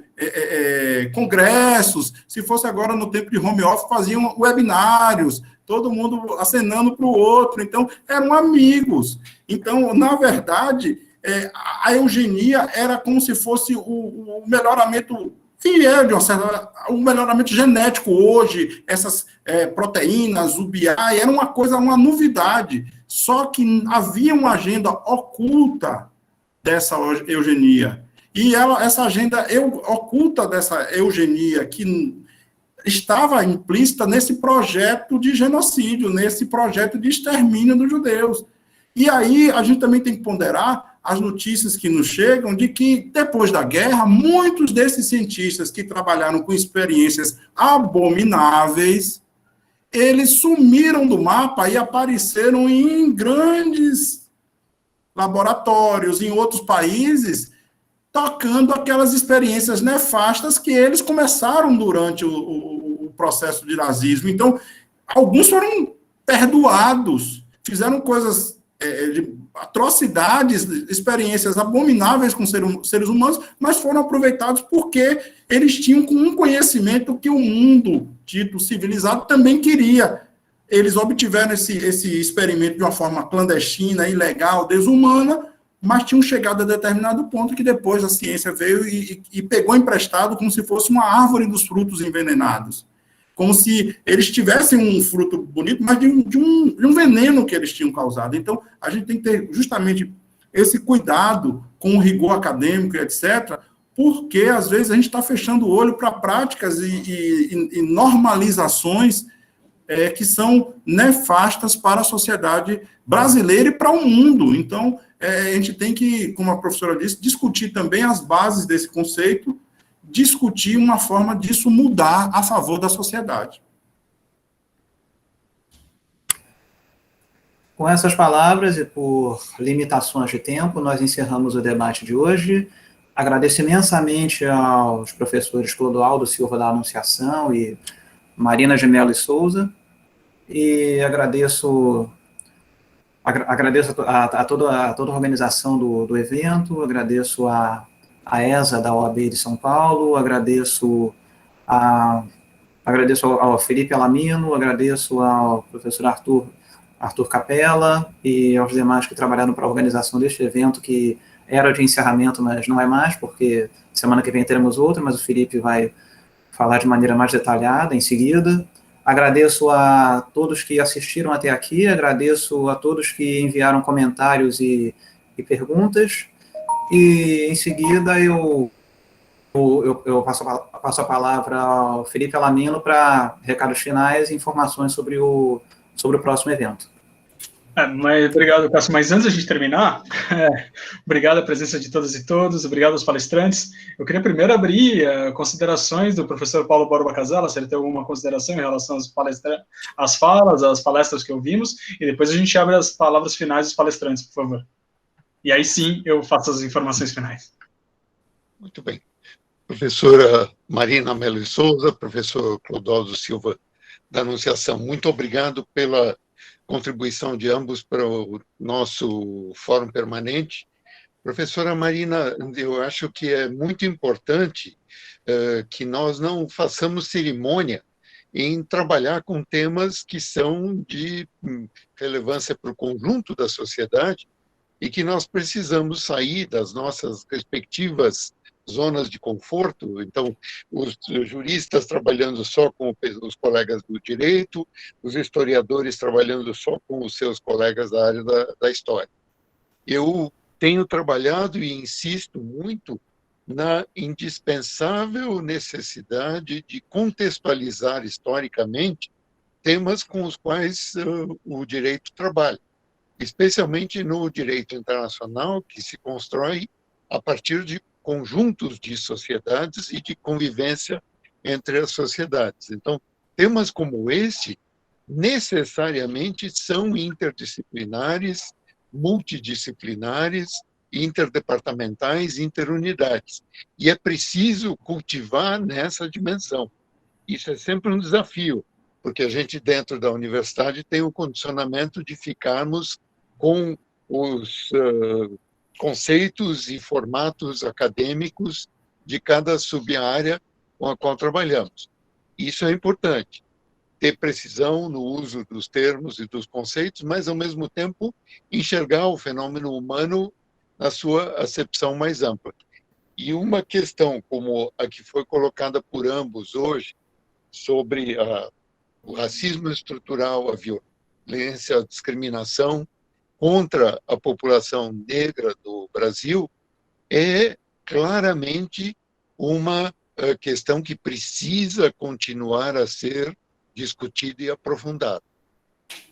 congressos. Se fosse agora no tempo de home office, faziam webinários, todo mundo acenando para o outro. Então, eram amigos. Então, na verdade, a eugenia era como se fosse o melhoramento, e de uma certa, um melhoramento genético hoje, essas proteínas, o BI, era uma novidade, só que havia uma agenda oculta dessa eugenia, e essa agenda oculta dessa eugenia, que estava implícita nesse projeto de genocídio, nesse projeto de extermínio dos judeus. E aí a gente também tem que ponderar as notícias que nos chegam de que, depois da guerra, muitos desses cientistas que trabalharam com experiências abomináveis, eles sumiram do mapa e apareceram em grandes laboratórios, em outros países, tocando aquelas experiências nefastas que eles começaram durante o processo de nazismo. Então, alguns foram perdoados, fizeram coisas de atrocidades, experiências abomináveis com seres humanos, mas foram aproveitados porque eles tinham um conhecimento que o mundo dito civilizado também queria. Eles obtiveram esse experimento de uma forma clandestina, ilegal, desumana, mas tinham chegado a determinado ponto que depois a ciência veio e pegou emprestado como se fosse uma árvore dos frutos envenenados. Como se eles tivessem um fruto bonito, mas de um veneno que eles tinham causado. Então, a gente tem que ter justamente esse cuidado com o rigor acadêmico, etc., porque, às vezes, a gente está fechando o olho para práticas e normalizações que são nefastas para a sociedade brasileira e para o mundo. Então, a gente tem que, como a professora disse, discutir também as bases desse conceito, discutir uma forma disso mudar a favor da sociedade. Com essas palavras e por limitações de tempo, nós encerramos o debate de hoje. Agradeço imensamente aos professores Clodoaldo Silva da Anunciação e Marina de Mello e Souza, e agradeço a toda a organização do evento, agradeço a ESA da OAB de São Paulo, agradeço ao Felipe Alamino, agradeço ao professor Arthur Capella e aos demais que trabalharam para a organização deste evento, que era de encerramento, mas não é mais, porque semana que vem teremos outra, mas o Felipe vai falar de maneira mais detalhada em seguida. Agradeço a todos que assistiram até aqui, agradeço a todos que enviaram comentários e perguntas, e em seguida eu passo a palavra ao Felipe Alamino para recados finais e informações sobre o próximo evento. Mas obrigado, Cássio. Mas antes da gente terminar, obrigado a presença de todas e todos, obrigado aos palestrantes. Eu queria primeiro abrir considerações do professor Paulo Borba Casella, se ele tem alguma consideração em relação às falas, às palestras que ouvimos, e depois a gente abre as palavras finais dos palestrantes, por favor. E aí sim eu faço as informações finais. Muito bem. Professora Marina Melo de Souza, professor Clodoaldo Silva da Anunciação, muito obrigado pela contribuição de ambos para o nosso fórum permanente. Professora Marina, eu acho que é muito importante que nós não façamos cerimônia em trabalhar com temas que são de relevância para o conjunto da sociedade e que nós precisamos sair das nossas respectivas zonas de conforto. Então, os juristas trabalhando só com os colegas do direito, os historiadores trabalhando só com os seus colegas da área da história. Eu tenho trabalhado e insisto muito na indispensável necessidade de contextualizar historicamente temas com os quais o direito trabalha, especialmente no direito internacional, que se constrói a partir de conjuntos de sociedades e de convivência entre as sociedades. Então, temas como este necessariamente são interdisciplinares, multidisciplinares, interdepartamentais, interunidades. E é preciso cultivar nessa dimensão. Isso é sempre um desafio, porque a gente, dentro da universidade, tem o condicionamento de ficarmos com os conceitos e formatos acadêmicos de cada sub-área com a qual trabalhamos. Isso é importante, ter precisão no uso dos termos e dos conceitos, mas, ao mesmo tempo, enxergar o fenômeno humano na sua acepção mais ampla. E uma questão como a que foi colocada por ambos hoje, sobre o racismo estrutural, a violência, a discriminação contra a população negra do Brasil, é claramente uma questão que precisa continuar a ser discutida e aprofundada.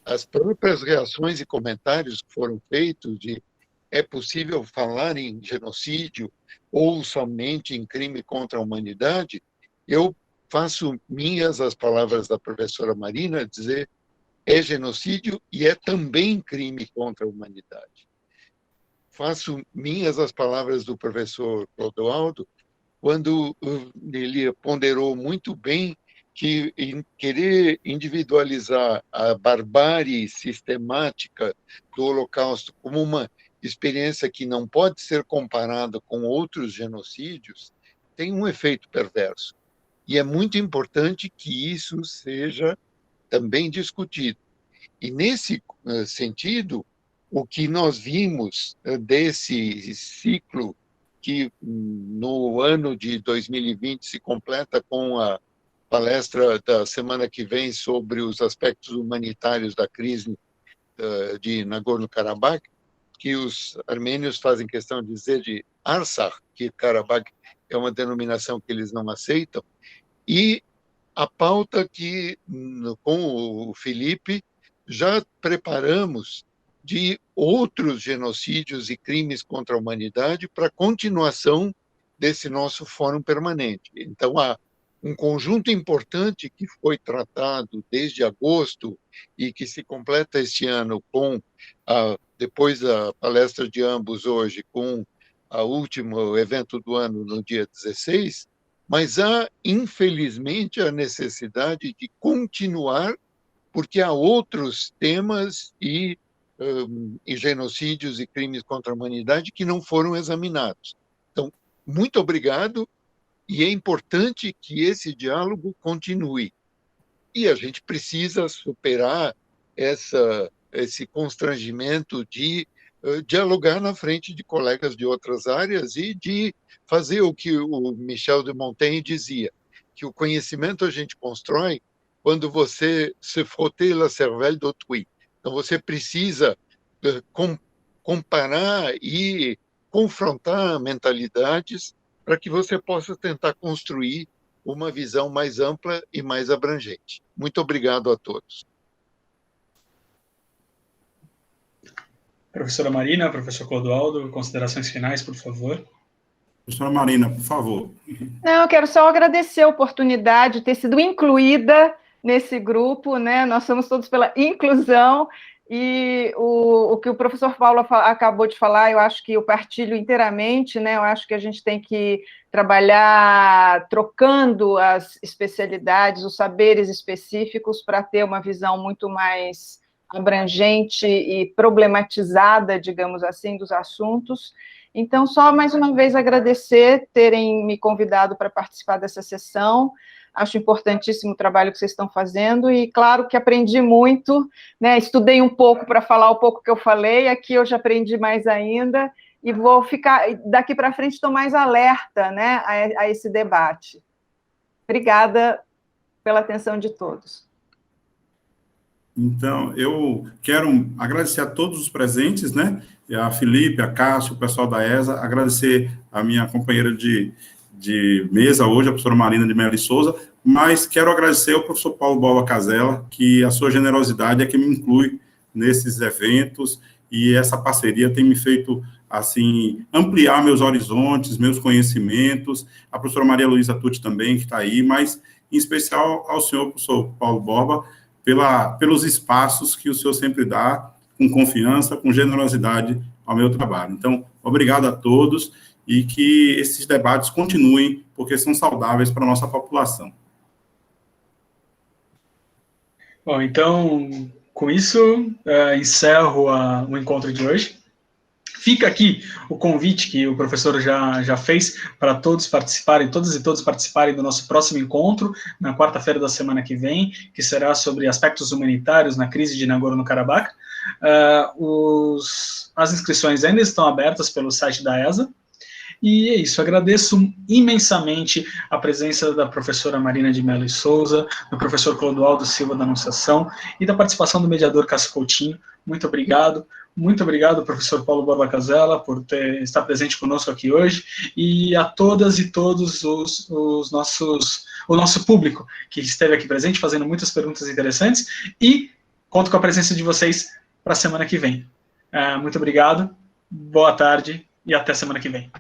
As próprias reações e comentários que foram feitos de é possível falar em genocídio ou somente em crime contra a humanidade, eu faço minhas as palavras da professora Marina, dizer é genocídio e é também crime contra a humanidade. Faço minhas as palavras do professor Clodoaldo, quando ele ponderou muito bem que querer individualizar a barbárie sistemática do Holocausto como uma experiência que não pode ser comparada com outros genocídios tem um efeito perverso. E é muito importante que isso seja também discutido. E, nesse sentido, o que nós vimos desse ciclo, que no ano de 2020 se completa com a palestra da semana que vem sobre os aspectos humanitários da crise de Nagorno-Karabakh, que os armênios fazem questão de dizer de Arsakh, que Karabakh é uma denominação que eles não aceitam, e a pauta que, com o Felipe, já preparamos de outros genocídios e crimes contra a humanidade para a continuação desse nosso fórum permanente. Então, há um conjunto importante que foi tratado desde agosto e que se completa este ano com, depois da palestra de ambos hoje, com o último evento do ano no dia 16, mas há, infelizmente, a necessidade de continuar, porque há outros temas e genocídios e crimes contra a humanidade que não foram examinados. Então, muito obrigado, e é importante que esse diálogo continue. E a gente precisa superar esse constrangimento de dialogar na frente de colegas de outras áreas e de fazer o que o Michel de Montaigne dizia, que o conhecimento a gente constrói quando você se frotter la cervelle d'autrui. Então, você precisa comparar e confrontar mentalidades para que você possa tentar construir uma visão mais ampla e mais abrangente. Muito obrigado a todos. Professora Marina, professor Clodoaldo, considerações finais, por favor. Professora Marina, por favor. Não, eu quero só agradecer a oportunidade de ter sido incluída nesse grupo, né? Nós somos todos pela inclusão, e o que o professor Paulo acabou de falar, eu acho que eu partilho inteiramente, né? Eu acho que a gente tem que trabalhar trocando as especialidades, os saberes específicos, para ter uma visão muito mais abrangente e problematizada, digamos assim, dos assuntos. Então, só mais uma vez agradecer terem me convidado para participar dessa sessão. Acho importantíssimo o trabalho que vocês estão fazendo, e claro que aprendi muito, né? Estudei um pouco para falar o pouco que eu falei, aqui eu já aprendi mais ainda, e vou ficar, daqui para frente, estou mais alerta, né, a esse debate. Obrigada pela atenção de todos. Então, eu quero agradecer a todos os presentes, né? A Felipe, a Cássio, o pessoal da ESA, agradecer a minha companheira de mesa hoje, a professora Marina de Mello Souza, mas quero agradecer ao professor Paulo Borba Casella, que a sua generosidade é que me inclui nesses eventos, e essa parceria tem me feito, assim, ampliar meus horizontes, meus conhecimentos, a professora Maria Luísa Tucci também, que está aí, mas, em especial, ao senhor, professor Paulo Borba, pelos espaços que o senhor sempre dá, com confiança, com generosidade ao meu trabalho. Então, obrigado a todos, e que esses debates continuem, porque são saudáveis para a nossa população. Bom, então, com isso, encerro o encontro de hoje. Fica aqui o convite que o professor já fez para todos participarem, todas e todos participarem do nosso próximo encontro, na quarta-feira da semana que vem, que será sobre aspectos humanitários na crise de Nagorno-Karabakh. As inscrições ainda estão abertas pelo site da ESA. E é isso, agradeço imensamente a presença da professora Marina de Mello Souza, do professor Clodoaldo Silva da Anunciação e da participação do mediador Cássio Coutinho. Muito obrigado, professor Paulo Borba Casella, por estar presente conosco aqui hoje, e a todas e todos o nosso público que esteve aqui presente, fazendo muitas perguntas interessantes, e conto com a presença de vocês para a semana que vem. Muito obrigado, boa tarde e até semana que vem.